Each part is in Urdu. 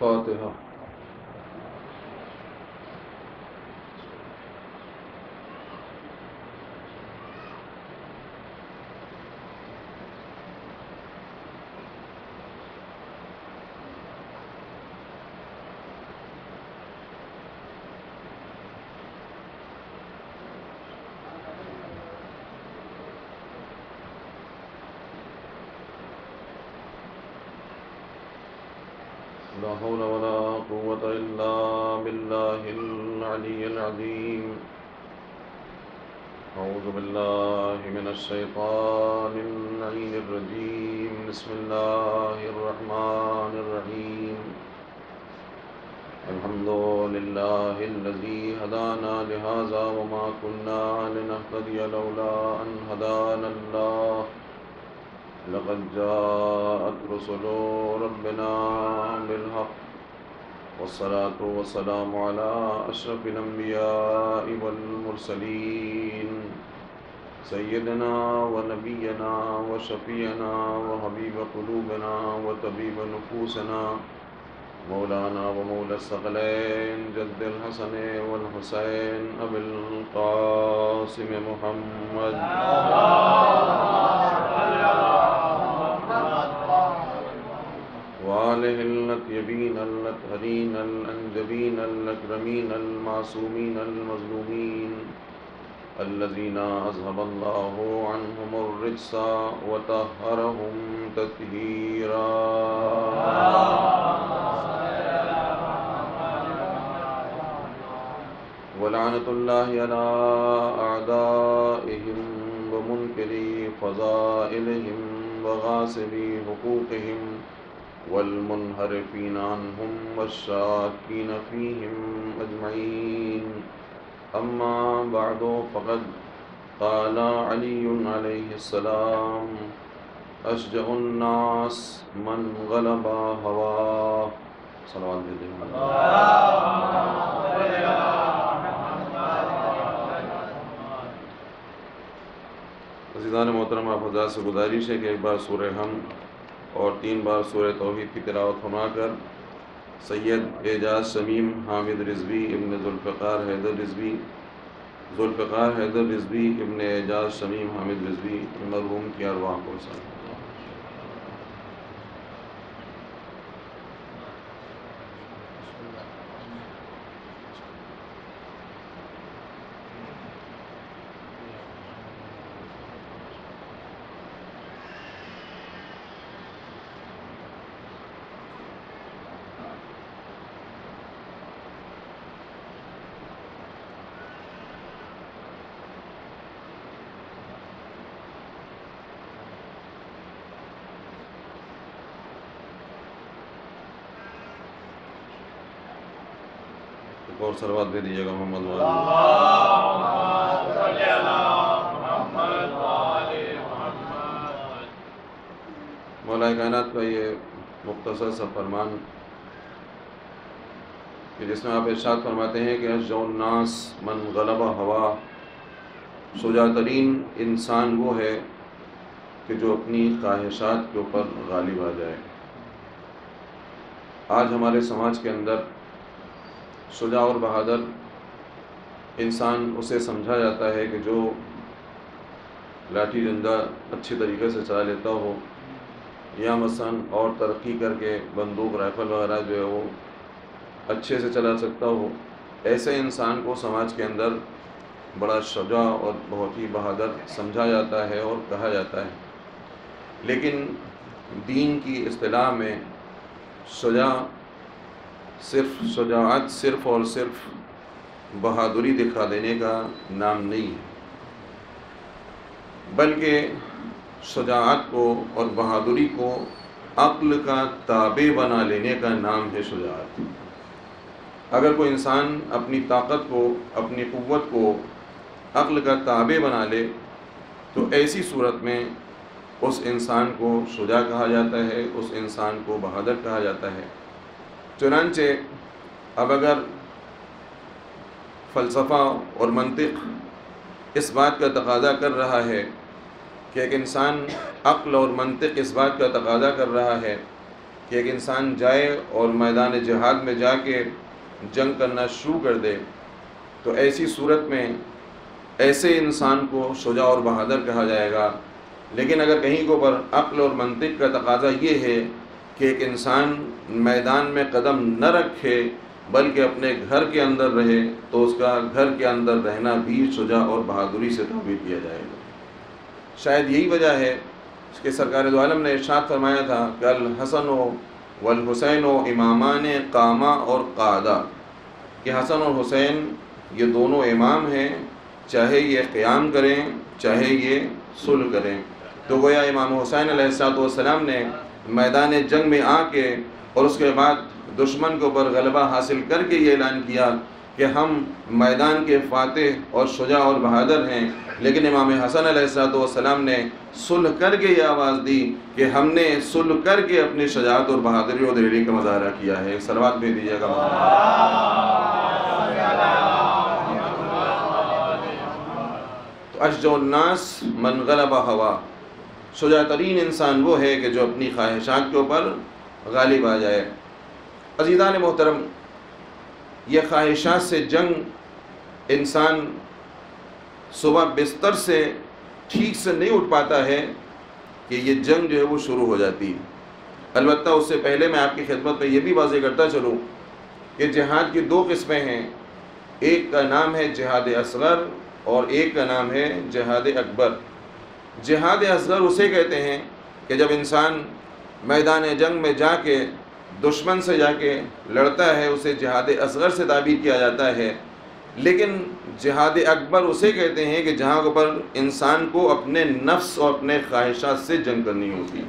فاتحہ. لا حول ولا قوة إلا بالله العلي العظيم. أعوذ بالله من الشيطان اللعين الرجيم. بسم الله الرحمن الرحيم. الحمد لله الذي هدانا لهذا وما كنا لنهتدي لولا أن هدانا الله. لقد جاءت رسل ربنا بالحق والصلاة والسلام على أشرف الأنبياء والمرسلين سيدنا ونبينا وشفيعنا وحبيب قلوبنا وطبيب نفوسنا مولانا ومولى الثقلين جد الحسن والحسين أبي القاسم محمد وآله الطيبين الطاهرين الأنجبين الأكرمين المعصومين المظلومين الذين أذهب الله عنهم الرجس وطهرهم تطهيرا. ولعنة الله على أعدائهم ومنكري فضائلهم وغاصبي حقوقهم والمنحرفين عنهم والشاكين فيهم أجمعين. أما بعد فقد قال علي عليه السلام أشجع الناس من غلب هواه. صلوات علیہ. عزیزان محترم، آپ حضرات سے گزارش ہے کہ ایک بار سورہ حمد اور 3 بار سورہ توحید کی تلاوت فرما کر سید اعجاز شمیم حامد رضوی ابن ذوالفقار حیدر رضوی ابن اعجاز شمیم حامد رضوی مرحوم کی ارواح کو سلام. اور صلوات دے دیجیے گا محمد مولا کائنات کا یہ مختصر سا فرمان کہ جس میں آپ ارشاد فرماتے ہیں کہ اشجع الناس من غلب ہوا، شجاع ترین انسان وہ ہے کہ جو اپنی خواہشات کے اوپر غالب آ جائے. آج ہمارے سماج کے اندر شجاع اور بہادر انسان اسے سمجھا جاتا ہے کہ جو لاٹھی ڈنڈا اچھی طریقے سے چلا لیتا ہو، یا مثلا اور ترقی کر کے بندوق رائفل وغیرہ جو ہے وہ اچھے سے چلا سکتا ہو. ایسے انسان کو سماج کے اندر بڑا شجاع اور بہت ہی بہادر سمجھا جاتا ہے اور کہا جاتا ہے. لیکن دین کی اصطلاح میں شجاعت صرف اور صرف بہادری دکھا دینے کا نام نہیں ہے، بلکہ شجاعت کو اور بہادری کو عقل کا تابع بنا لینے کا نام ہے شجاعت. اگر کوئی انسان اپنی طاقت کو، اپنی قوت کو عقل کا تابع بنا لے تو ایسی صورت میں اس انسان کو شجاع کہا جاتا ہے، اس انسان کو بہادر کہا جاتا ہے. چنانچہ اب اگر فلسفہ اور منطق اس بات کا تقاضا کر رہا ہے کہ ایک انسان، عقل اور منطق اس بات کا تقاضا کر رہا ہے کہ ایک انسان جائے اور میدان جہاد میں جا کے جنگ کرنا شروع کر دے، تو ایسی صورت میں ایسے انسان کو شجاع اور بہادر کہا جائے گا۔ لیکن اگر کہیں کو پر عقل اور منطق کا تقاضا یہ ہے کہ ایک انسان میدان میں قدم نہ رکھے بلکہ اپنے گھر کے اندر رہے، تو اس کا گھر کے اندر رہنا بھی شجاع اور بہادری سے تعبیر کیا جائے گا۔ شاید یہی وجہ ہے کہ سرکار دو عالم نے ارشاد فرمایا تھا کہ الحسن والحسین امامان قاما اور قعدہ، کہ حسن اور حسین یہ دونوں امام ہیں، چاہے یہ قیام کریں چاہے یہ صلح کریں۔ تو گویا امام حسین علیہ السلام نے میدان جنگ میں آ کے اور اس کے بعد دشمن کے اوپر غلبہ حاصل کر کے یہ اعلان کیا کہ ہم میدان کے فاتح اور شجاع اور بہادر ہیں، لیکن امام حسن علیہ السلام نے صلح کر کے یہ آواز دی کہ ہم نے صلح کر کے اپنی شجاعت اور بہادری اور دلیری کا مظاہرہ کیا ہے۔ ایک صلوات بھیج دیجیے گا۔ تو اشجع الناس من غلب ہوا، شجاع ترین انسان وہ ہے کہ جو اپنی خواہشات کے اوپر غالب آ جائے۔ عزیزان محترم، یہ خواہشات سے جنگ انسان صبح بستر سے ٹھیک سے نہیں اٹھ پاتا ہے کہ یہ جنگ جو ہے وہ شروع ہو جاتی ہے۔ البتہ اس سے پہلے میں آپ کی خدمت میں یہ بھی واضح کرتا چلوں کہ جہاد کی دو قسمیں ہیں، ایک کا نام ہے جہاد اصغر اور ایک کا نام ہے جہاد اکبر۔ جہاد اصغر اسے کہتے ہیں کہ جب انسان میدان جنگ میں جا کے دشمن سے جا کے لڑتا ہے، اسے جہاد اصغر سے تعبیر کیا جاتا ہے۔ لیکن جہاد اکبر اسے کہتے ہیں کہ جہاں پر انسان کو اپنے نفس اور اپنے خواہشات سے جنگ کرنی ہوتی ہے۔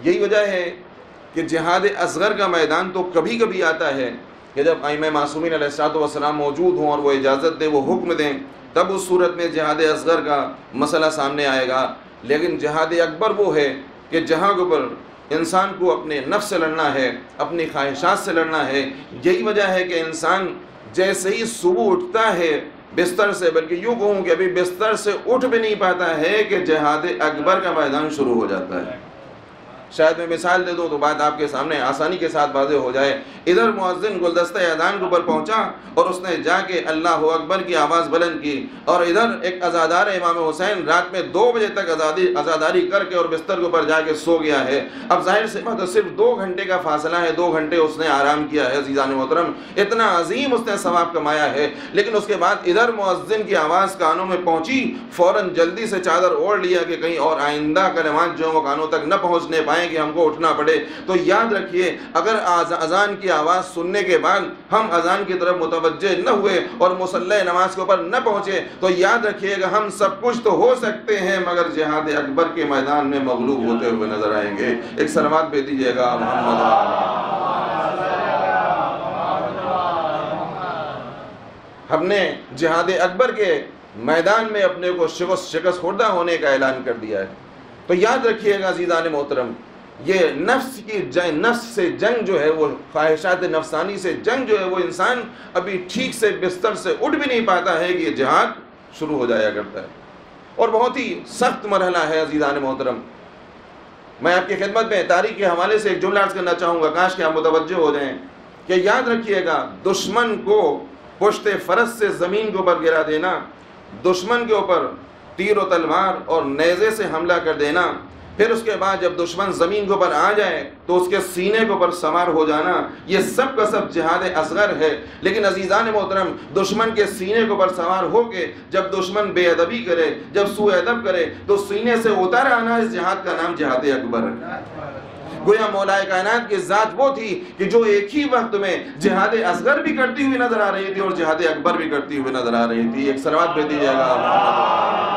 یہی وجہ ہے کہ جہاد اصغر کا میدان تو کبھی کبھی آتا ہے کہ جب ائمہ معصومین علیہ السلام موجود ہوں اور وہ اجازت دیں، وہ حکم دیں، تب اس صورت میں جہاد اصغر کا مسئلہ سامنے آئے گا۔ لیکن جہاد اکبر وہ ہے کہ جہاں پر انسان کو اپنے نفس سے لڑنا ہے، اپنی خواہشات سے لڑنا ہے۔ یہی وجہ ہے کہ انسان جیسے ہی صبح اٹھتا ہے بستر سے، بلکہ یوں کہوں کہ ابھی بستر سے اٹھ بھی نہیں پاتا ہے کہ جہاد اکبر کا میدان شروع ہو جاتا ہے۔ شاید میں مثال دے دوں تو بات آپ کے سامنے آسانی کے ساتھ واضح ہو جائے۔ ادھر مؤذن گلدستہ اذان کے اوپر پہنچا اور اس نے جا کے اللہ اکبر کی آواز بلند کی، اور ادھر ایک عزادار امام حسین رات میں 2 بجے تک عزاداری کر کے اور بستر کے اوپر جا کے سو گیا ہے۔ اب ظاہر سے بات ہے صرف 2 گھنٹے کا فاصلہ ہے، 2 گھنٹے اس نے آرام کیا ہے۔ عزیزان محترم، اتنا عظیم اس نے ثواب کمایا ہے، لیکن اس کے بعد ادھر مؤذن کی آواز کانوں میں پہنچی، فوراً جلدی سے چادر اوڑھ لیا کہ کہیں اور آئندہ کلمات جو وہ کانوں تک نہ پہنچنے پائیں کہ ہم کو اٹھنا پڑے۔ تو یاد رکھیے، اگر اذان کی آواز سننے کے بعد ہم اذان کی طرف متوجہ نہ ہوئے اور مصلی نماز کے اوپر نہ پہنچے، تو یاد رکھیے گا ہم سب کچھ تو ہو سکتے ہیں مگر جہاد اکبر کے میدان میں مغلوب ہوتے ہوئے نظر آئیں گے۔ ایک صلوات بھیج دیجیے گا محمد۔ ہم نے جہاد اکبر کے میدان میں اپنے کو شکست خوردہ ہونے کا اعلان کر دیا ہے۔ تو یاد رکھیے گا عزیزان محترم، یہ نفس کی جنگ، نفس سے جنگ جو ہے، وہ خواہشات نفسانی سے جنگ جو ہے، وہ انسان ابھی ٹھیک سے بستر سے اٹھ بھی نہیں پاتا ہے کہ یہ جہاد شروع ہو جایا کرتا ہے، اور بہت ہی سخت مرحلہ ہے عزیزان محترم۔ میں آپ کی خدمت میں تاریخ کے حوالے سے ایک جملہ عرض کرنا چاہوں گا، کاش کہ آپ متوجہ ہو جائیں کہ یاد رکھیے گا، دشمن کو پشت فرس سے زمین کے اوپر گرا دینا، دشمن کے اوپر تیر و تلوار اور نیزے سے حملہ کر دینا، پھر اس کے بعد جب دشمن زمین کے اوپر آ جائے تو اس کے سینے کے اوپر سوار ہو جانا، یہ سب کا سب جہاد اصغر ہے۔ لیکن عزیزان محترم، دشمن کے سینے کے اوپر سوار ہو کے جب دشمن بے ادبی کرے، جب سوء ادب کرے، تو سینے سے اتر آنا، اس جہاد کا نام جہاد اکبر ہے۔ گویا مولا کائنات کی ذات وہ تھی کہ جو ایک ہی وقت میں جہاد اصغر بھی کرتی ہوئی نظر آ رہی تھی اور جہاد اکبر بھی کرتی ہوئی نظر آ رہی تھی۔ ایک صلوات بھیج دیجیے گا محمد۔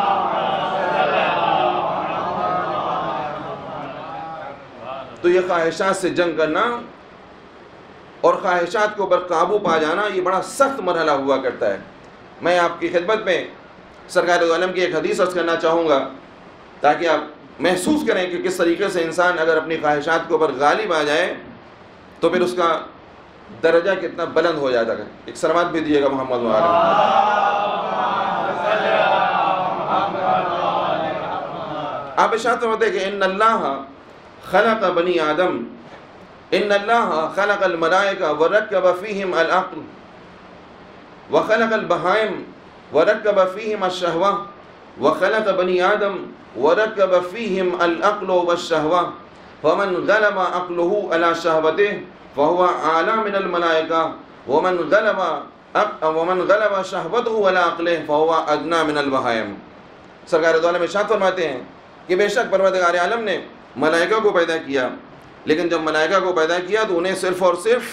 تو یہ خواہشات سے جنگ کرنا اور خواہشات کے اوپر قابو پا جانا، یہ بڑا سخت مرحلہ ہوا کرتا ہے۔ میں آپ کی خدمت میں سرکار دو عالم کی ایک حدیث عرض کرنا چاہوں گا تاکہ آپ محسوس کریں کہ کس طریقے سے انسان اگر اپنی خواہشات کے اوپر غالب آ جائے تو پھر اس کا درجہ کتنا بلند ہو جاتا ہے. ایک سلامات بھی دیجیے گا محمد وآلہ. آپ ارشاد فرماتے ہیں کہ ان اللہ خلق بنی آدم، ان اللہ خلق الملائکہ ورکب فیہم العقل وخلق البہائم ورکب فیہم الشہوہ وخلق بنی آدم ورکب فیہم العقل والشہوہ فمن غلب عقلہ علی شہوتہ فہو اعلی من الملائکہ ومن غلب شہوتہ علی عقلہ فہو ادنی من البہائم. سرکار دو عالم ارشاد فرماتے ہیں کہ بے شک پروردگار عالم نے ملائکہ کو پیدا کیا، لیکن جب ملائکہ کو پیدا کیا تو انہیں صرف اور صرف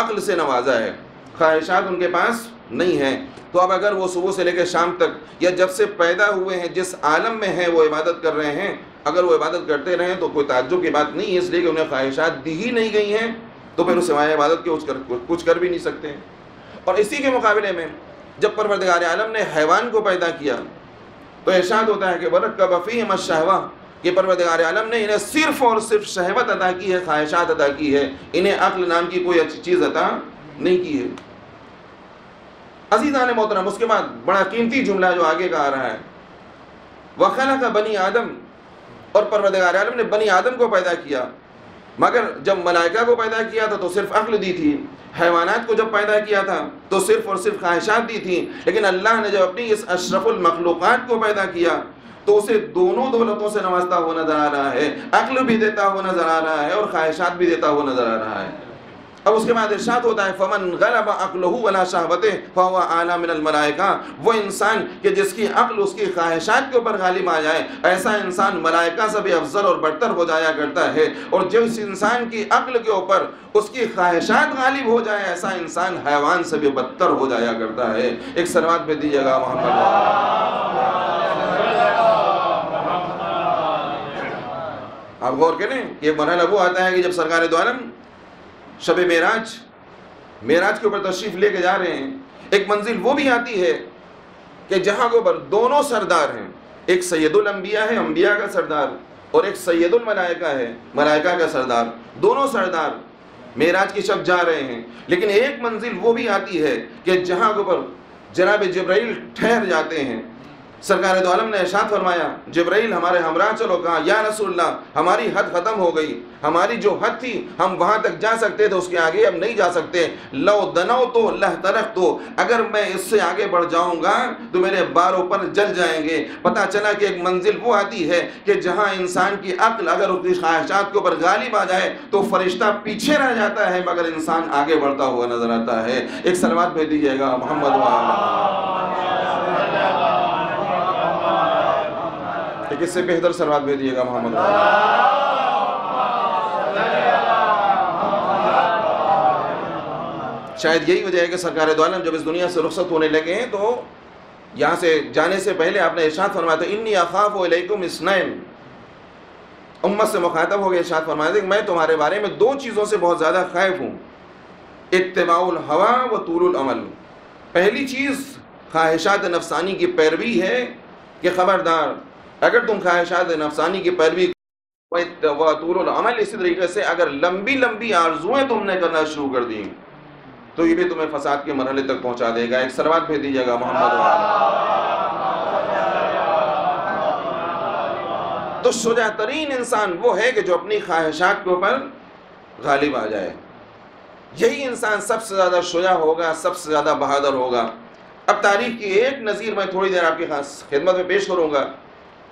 عقل سے نوازا ہے، خواہشات ان کے پاس نہیں ہیں. تو اب اگر وہ صبح سے لے کے شام تک یا جب سے پیدا ہوئے ہیں جس عالم میں ہیں وہ عبادت کر رہے ہیں، اگر وہ عبادت کرتے رہیں تو کوئی تعجب کی بات نہیں ہے، اس لیے کہ انہیں خواہشات دی ہی نہیں گئی ہیں، تو پھر اس سوائے عبادت کے کچھ کر بھی نہیں سکتے. اور اسی کے مقابلے میں جب پروردگار عالم نے حیوان کو پیدا کیا تو ارشاد ہوتا ہے کہ وَرَكَّبَ فِيهِمَ الشَّهْوَةَ کہ پروردگار عالم نے انہیں صرف اور صرف شہوت عطا کی ہے، خواہشات عطا کی ہے، انہیں عقل نام کی کوئی اچھی چیز عطا نہیں کی ہے. عزیزان محترم، اس کے بعد بڑا قیمتی جملہ جو آگے کا آ رہا ہے، وَخَلَقَ بَنِي آدم، اور پروردگار عالم نے بنی آدم کو پیدا کیا. مگر جب ملائکہ کو پیدا کیا تھا تو صرف عقل دی تھی، حیوانات کو جب پیدا کیا تھا تو صرف اور صرف خواہشات دی تھی، لیکن اللہ نے جب اپنی اس اشرف المخلوقات کو پیدا کیا تو اسے دونوں دولتوں سے نوازتا ہوا نظر آ رہا ہے، عقل بھی دیتا ہوا نظر آ رہا ہے اور خواہشات بھی دیتا ہوا نظر آ رہا ہے. اب اس کے بعد ارشاد ہوتا ہے فمن غلب عقلہ علی شہوتہ فہو اعلی من الملائکہ، وہ انسان کہ جس کی عقل اس کی خواہشات کے اوپر غالب آ جائے، ایسا انسان ملائکہ سے بھی افضل اور برتر ہو جایا کرتا ہے. اور جس انسان کی عقل کے اوپر اس کی خواہشات غالب ہو جائے، ایسا انسان حیوان سے بھی بدتر ہو جایا کرتا ہے. ایک صلوات پہ دیجیے گا محمد. آپ غور کریں کہ ایک مرحلہ وہ آتا ہے کہ جب سرکار دو عالم شب معراج کے اوپر تشریف لے کے جا رہے ہیں، ایک منزل وہ بھی آتی ہے کہ جہاں کے اوپر دونوں سردار ہیں، ایک سید الانبیاء ہے، انبیاء کا سردار، اور ایک سید الملائکہ ہے، ملائکہ کا سردار. دونوں سردار معراج کی شب جا رہے ہیں، لیکن ایک منزل وہ بھی آتی ہے کہ جہاں کے اوپر جناب جبرائیل ٹھہر جاتے ہیں. سرکار دو عالم نے ارشاد فرمایا جبرائیل ہمارے ہمراہ چلو. کہا یا رسول اللہ ہماری حد ختم ہو گئی، ہماری جو حد تھی ہم وہاں تک جا سکتے تھے، اس کے آگے اب نہیں جا سکتے. لو دنوت لاحترقت، اگر میں اس سے آگے بڑھ جاؤں گا تو میرے باروں پر جل جائیں گے. پتہ چلا کہ ایک منزل وہ آتی ہے کہ جہاں انسان کی عقل اگر اس کی خواہشات کے اوپر غالب آ جائے تو فرشتہ پیچھے رہ جاتا ہے مگر انسان آگے بڑھتا ہوا نظر آتا ہے. ایک صلوات بھیج دیجیے گا محمد اس سے بہتر صلوات بھیجیے گا محمد. شاید یہی وجہ ہے کہ سرکار دو عالم جب اس دنیا سے رخصت ہونے لگے ہیں تو یہاں سے جانے سے پہلے آپ نے ارشاد فرمایا تھا انی اخاف الیکم اثنین. امت سے مخاطب ہو گئے ارشاد فرمایا تھا کہ میں تمہارے بارے میں دو چیزوں سے بہت زیادہ خائف ہوں، اتباع الہوی و طول العمل. پہلی چیز خواہشات نفسانی کی پیروی ہے کہ خبردار اگر تم خواہشات نفسانی کی پیروی و طول العمل، اسی طریقے سے اگر لمبی لمبی آرزویں تم نے کرنا شروع کر دی تو یہ بھی تمہیں فساد کے مرحلے تک پہنچا دے گا. ایک صلوات بھیج دیجیے گا محمد. تو شجاع ترین انسان وہ ہے کہ جو اپنی خواہشات کے اوپر غالب آ جائے. یہی انسان سب سے زیادہ شجاع ہوگا، سب سے زیادہ بہادر ہوگا. اب تاریخ کی ایک نظیر میں تھوڑی دیر آپ کی خدمت میں پیش کروں گا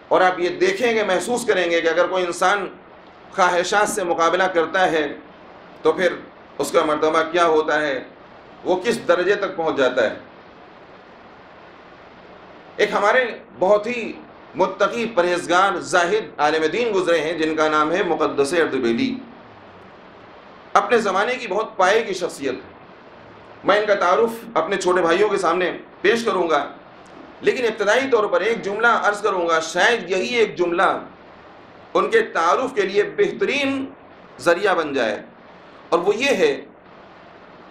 اور آپ یہ دیکھیں گے، محسوس کریں گے کہ اگر کوئی انسان خواہشات سے مقابلہ کرتا ہے تو پھر اس کا مرتبہ کیا ہوتا ہے، وہ کس درجے تک پہنچ جاتا ہے. ایک ہمارے بہت ہی متقی پرہیزگار زاہد عالم دین گزرے ہیں جن کا نام ہے مقدس اردبیلی. اپنے زمانے کی بہت پائے کی شخصیت. میں ان کا تعارف اپنے چھوٹے بھائیوں کے سامنے پیش کروں گا، لیکن ابتدائی طور پر ایک جملہ عرض کروں گا، شاید یہی ایک جملہ ان کے تعارف کے لیے بہترین ذریعہ بن جائے، اور وہ یہ ہے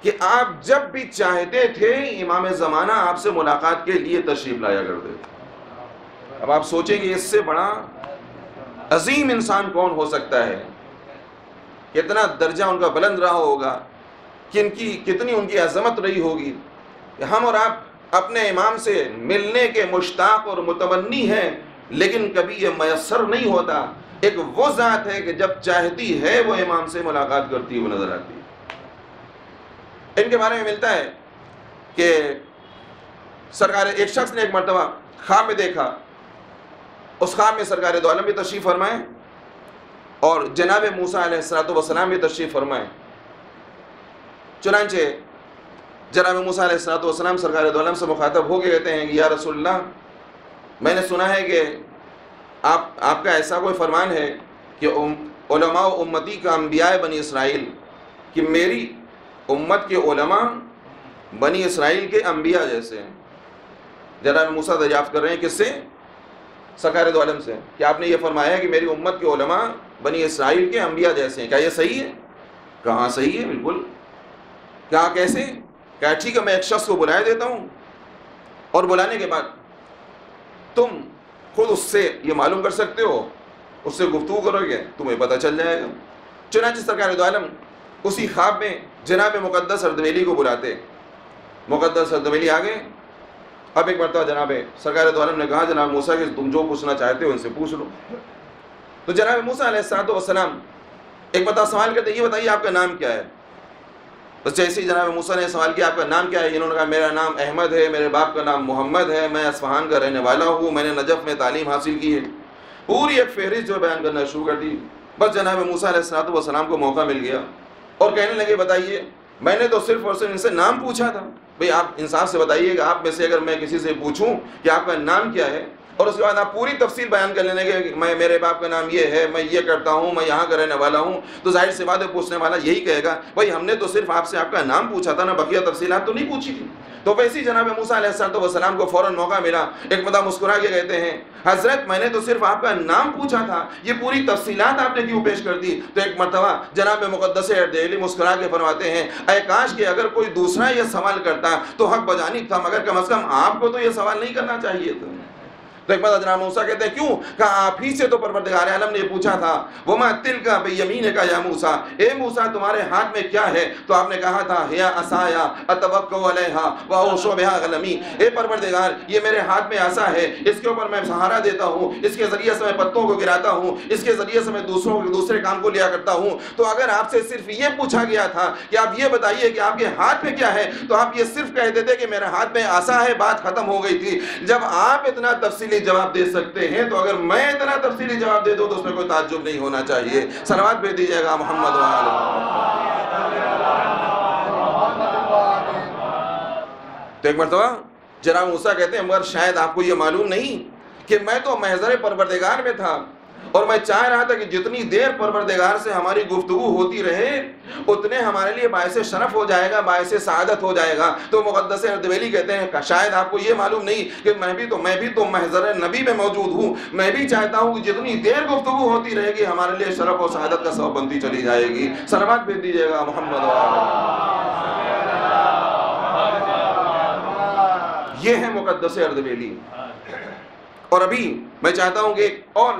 کہ آپ جب بھی چاہتے تھے امام زمانہ آپ سے ملاقات کے لیے تشریف لایا کرتے تھے. اب آپ سوچیں کہ اس سے بڑا عظیم انسان کون ہو سکتا ہے، کتنا درجہ ان کا بلند رہا ہوگا کہ کتنی ان کی عظمت رہی ہوگی کہ ہم اور آپ اپنے امام سے ملنے کے مشتاق اور متمنی ہیں، لیکن کبھی یہ میسر نہیں ہوتا۔ ایک وہ ذات ہے کہ جب چاہتی ہے وہ امام سے ملاقات کرتی ہوئی نظر آتی ہے۔ ان کے بارے میں ملتا ہے کہ سرکار ایک شخص نے ایک مرتبہ خواب میں دیکھا، اس خواب میں سرکار دو عالم بھی تشریف فرمائے اور جناب موسیٰ علیہ السلام بھی تشریف فرمائے۔ چنانچہ جناب موسیٰ علیہ السلام سرکار دو عالم سے مخاطب ہو کے کہتے ہیں کہ یا رسول اللہ، میں نے سنا ہے کہ آپ کا ایسا کوئی فرمان ہے کہ علماء امتی کا انبیاء بنی اسرائیل، کہ میری امت کے علماء بنی اسرائیل کے انبیاء جیسے ہیں۔ جناب موسیٰ دریافت کر رہے ہیں کس سے؟ سرکار دو عالم سے، کہ آپ نے یہ فرمایا ہے کہ میری امت کے علماء بنی اسرائیل کے انبیاء جیسے ہیں، کیا یہ صحیح ہے؟ کہاں صحیح ہے، بالکل۔ کہا کیسے؟ کہا ٹھیک ہے، میں ایک شخص کو بلائے دیتا ہوں اور بلانے کے بعد تم خود اس سے یہ معلوم کر سکتے ہو، اس سے گفتگو کرو گے، تمہیں پتہ چل جائے گا۔ چنانچہ سرکار دو عالم اسی خواب میں جناب مقدس اردبیلی کو بلاتے، مقدس اردبیلی آگے۔ اب ایک مرتبہ جناب سرکار دو عالم نے کہا جناب موسیٰ کہ تم جو پوچھنا چاہتے ہو ان سے پوچھ لو۔ تو جناب موسیٰ علیہ السلام ایک مرتبہ سوال کرتے، یہ بتائیے آپ کا نام کیا ہے؟ بس جیسے ہی جناب موسیٰ نے سوال کیا آپ کا نام کیا ہے، انہوں نے کہا میرا نام احمد ہے، میرے باپ کا نام محمد ہے، میں اصفہان کا رہنے والا ہوں، میں نے نجف میں تعلیم حاصل کی ہے۔ پوری ایک فہرست جو بیان کرنا شروع کر دی۔ بس جناب موسیٰ علیہ السلام کو موقع مل گیا اور کہنے لگے بتائیے، میں نے تو صرف اور صرف ان سے نام پوچھا تھا، بھئی آپ انصاف سے بتائیے کہ آپ میں سے اگر میں کسی سے پوچھوں کہ آپ کا نام کیا ہے اور اس کے بعد آپ پوری تفصیل بیان کر لینے کہ میرے باپ کا نام یہ ہے، میں یہ کرتا ہوں، میں یہاں کا رہنے والا ہوں، تو ظاہر سی بات ہے پوچھنے والا یہی کہے گا بھئی ہم نے تو صرف آپ سے آپ کا نام پوچھا تھا نا، بقیہ تفصیلات تو نہیں پوچھی تھی۔ تو ویسے ہی جناب موسیٰ علیہ السلام کو فوراً موقع ملا، ایک مرتبہ مسکرا کے کہتے ہیں حضرت میں نے تو صرف آپ کا نام پوچھا تھا، یہ پوری تفصیلات آپ نے کیوں پیش کر دی؟ تو ایک مرتبہ جناب مقدس اردبیلی مسکرا کے فرماتے ہیں اے کاش کہ اگر کوئی دوسرا یہ سوال کرتا تو حق بجانب تھا، مگر کم از کم آپ کو تو یہ سوال نہیں کرنا چاہیے تھا۔ تو ایک بات جناب موسیٰ کہتے ہیں کیوں؟ کہا آپ ہی سے تو پروردگار عالم نے یہ پوچھا تھا وَمَا تِلْكَ بِيَمِينِكَ يَا موسیٰ، اے موسیٰ تمہارے ہاتھ میں کیا ہے؟ تو آپ نے کہا تھا ہِیَ عَصَایَ أَتَوَكَّأُ عَلَيْهَا وَأَحُشُّ بِهَا غَنَمِي، اے پروردگار یہ میرے ہاتھ میں عصا ہے، اس کے اوپر میں سہارا دیتا ہوں، اس کے ذریعے سے میں پتوں کو گراتا ہوں، اس کے ذریعے سے میں دوسرے کام کو لیا کرتا ہوں۔ تو اگر آپ سے صرف یہ پوچھا گیا تھا کہ آپ یہ بتائیے کہ آپ کے ہاتھ میں کیا ہے، تو آپ یہ صرف کہہ دیتے کہ میرے ہاتھ میں عصا ہے، بات ختم ہو گئی تھی۔ جب آپ اتنا تفصیلی جواب دے سکتے ہیں تو اگر میں اتنا تفصیلی جواب دے دوں تو اس میں کوئی تعجب نہیں ہونا چاہیے۔ صلوات بھیج دیجیے گا محمد وآلہ۔ تو ایک مرتبہ جناب موسیٰ کہتے ہیں مگر شاید آپ کو یہ معلوم نہیں کہ میں تو محضر پروردگار میں تھا اور میں چاہ رہا تھا کہ جتنی دیر پروردگار سے ہماری گفتگو ہوتی رہے اتنے ہمارے لیے باعث شرف ہو جائے گا، باعث سعادت ہو جائے گا۔ تو مقدس اردبیلی کہتے ہیں کہ شاید آپ کو یہ معلوم نہیں کہ میں بھی تو محضر نبی میں موجود ہوں، میں بھی چاہتا ہوں کہ جتنی دیر گفتگو ہوتی رہے گی ہمارے لیے شرف اور سعادت کا سبب بنتی چلی جائے گی۔ صلوات بھیج دیجیے گا محمد یہ ہے مقدس اردبیلی۔ اور ابھی میں چاہتا ہوں کہ ایک اور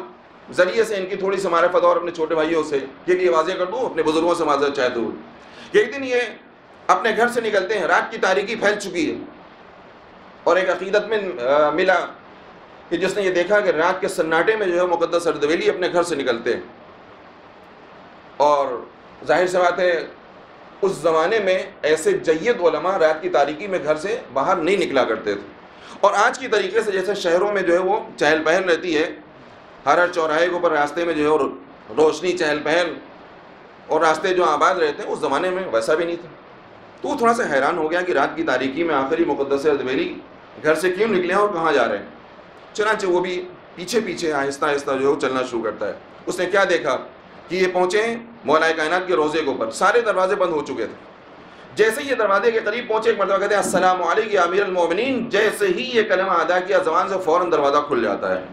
ذریعے سے ان کی تھوڑی سی معرفت اور اپنے چھوٹے بھائیوں سے کے لیے واضح کر دوں، اپنے بزرگوں سے معذرت چاہتا ہوں کہ ایک دن یہ اپنے گھر سے نکلتے ہیں، رات کی تاریکی پھیل چکی ہے اور ایک عقیدت میں ملا کہ جس نے یہ دیکھا کہ رات کے سناٹے میں جو ہے مقدس اردبیلی اپنے گھر سے نکلتے ہیں، اور ظاہر سی بات ہے اس زمانے میں ایسے جید علماء رات کی تاریکی میں گھر سے باہر نہیں نکلا کرتے تھے، اور آج کی طریقے سے جیسے شہروں میں جو ہے وہ چہل پہل رہتی ہے، ہر چوراہے کے اوپر راستے میں جو ہے روشنی چہل پہل اور راستے جو آباد رہتے ہیں، اس زمانے میں ویسا بھی نہیں تھا۔ تو وہ تھوڑا سا حیران ہو گیا کہ رات کی تاریکی میں آخری مقدس اردبیلی گھر سے کیوں نکلے ہیں اور کہاں جا رہے ہیں۔ چنانچہ وہ بھی پیچھے آہستہ آہستہ جو ہے چلنا شروع کرتا ہے۔ اس نے کیا دیکھا کہ یہ پہنچے مولا کائنات کے روضے کے اوپر، سارے دروازے بند ہو چکے تھے۔ جیسے یہ دروازے کے قریب پہنچے ایک مرتبہ کہتے ہیں السلام علیکم یا امیر المومنین، جیسے ہی یہ کلمہ ادا کیا زبان سے فوراً دروازہ کھل جاتا ہے۔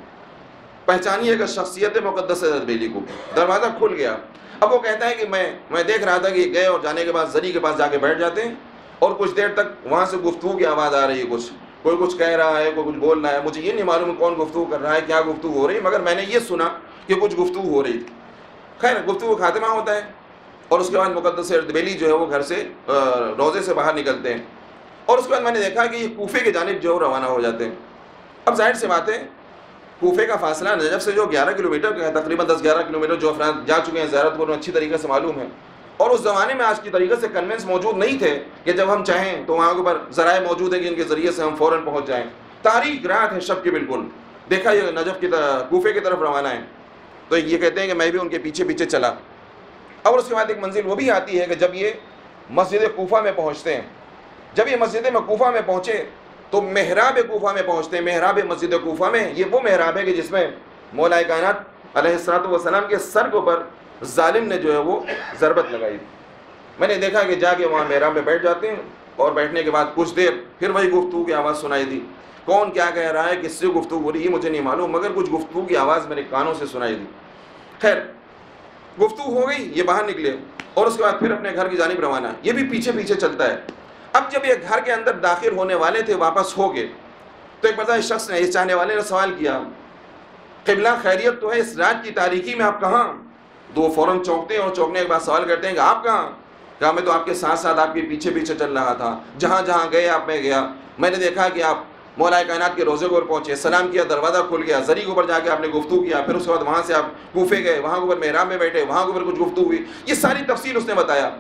پہچانیے کہ شخصیت مقدس اردبیلی کو، دروازہ کھل گیا۔ اب وہ کہتا ہے کہ میں دیکھ رہا تھا کہ گئے اور جانے کے بعد زری کے پاس جا کے بیٹھ جاتے ہیں اور کچھ دیر تک وہاں سے گفتگو کی آواز آ رہی ہے، کوئی کچھ کہہ رہا ہے، کوئی کچھ بول رہا ہے، مجھے یہ نہیں معلوم کون گفتگو کر رہا ہے، کیا گفتگو ہو رہی ہے، مگر میں نے یہ سنا کہ کچھ گفتگو ہو رہی تھی۔ خیر گفتگو خاتمہ ہوتا ہے اور اس کے بعد مقدس اردبیلی جو ہے وہ گھر سے روزے سے باہر نکلتے ہیں، اور اس کے بعد میں نے دیکھا کہ یہ کوفے کی جانب جو روانہ ہو جاتے ہیں۔ اب ظاہر سی بات ہے کوفے کا فاصلہ نجف سے جو 11 کلومیٹر کا ہے، تقریباً 10-11 کلومیٹر، جو افراد جا چکے ہیں زیارت کو اچھی طریقے سے معلوم ہے، اور اس زمانے میں آج کی طریقے سے کنوینس موجود نہیں تھے کہ جب ہم چاہیں تو وہاں کے اوپر ذرائع موجود ہیں کہ ان کے ذریعے سے ہم فوراً پہنچ جائیں۔ تاریخ رات ہے شب کی، بالکل دیکھا یہ نجف کی کوفے کی طرف روانہ ہے، تو یہ کہتے ہیں کہ میں بھی ان کے پیچھے پیچھے چلا۔ اور اس کے بعد ایک منزل وہ بھی آتی ہے کہ جب یہ مسجد کوفہ میں پہنچتے ہیں، جب یہ مسجد کوفہ میں پہنچے تو محراب کوفہ میں پہنچتے ہیں۔ محراب مسجد کوفہ میں یہ وہ محراب ہے کہ جس میں مولا کائنات علیہ الصلوۃ والسلام کے سر کے اوپر ظالم نے جو ہے وہ ضربت لگائی۔ میں نے دیکھا کہ جا کے وہاں محراب میں بیٹھ جاتے ہیں، اور بیٹھنے کے بعد کچھ دیر پھر وہی گفتگو کی آواز سنائی دی۔ کون کیا کہہ رہا ہے، کس سے گفتگو ہو رہی ہے مجھے نہیں معلوم، مگر کچھ گفتگو کی آواز میرے کانوں سے سنائی دی۔ خیر گفتگو ہو گئی، یہ باہر نکلے اور اس کے بعد پھر اپنے گھر کی جانب روانہ، یہ بھی پیچھے پیچھے چلتا ہے۔ اب جب یہ گھر کے اندر داخل ہونے والے تھے، واپس ہو گئے، تو ایک مرتبہ اس شخص نے، اس چاہنے والے نے سوال کیا، قبلہ خیریت تو ہے، اس رات کی تاریکی میں آپ کہاں؟ تو وہ فوراً چونکتے ہیں، اور چونکنے کے بعد سوال کرتے ہیں کہ آپ کہاں؟ کہا میں تو آپ کے ساتھ ساتھ آپ کے پیچھے پیچھے چل رہا تھا، جہاں جہاں گئے آپ میں گیا، میں نے دیکھا کہ آپ مولا کائنات کے روزے کو پہنچے، سلام کیا، دروازہ کھل گیا، زری کے اوپر جا کے آپ نے گفتگو کیا، پھر اس کے بعد وہاں سے آپ کوفے گئے، وہاں کے اوپر محراب میں بیٹھے، وہاں کے اوپر کچھ گفتگو ہوئی، یہ ساری تفصیل اس نے بتایا۔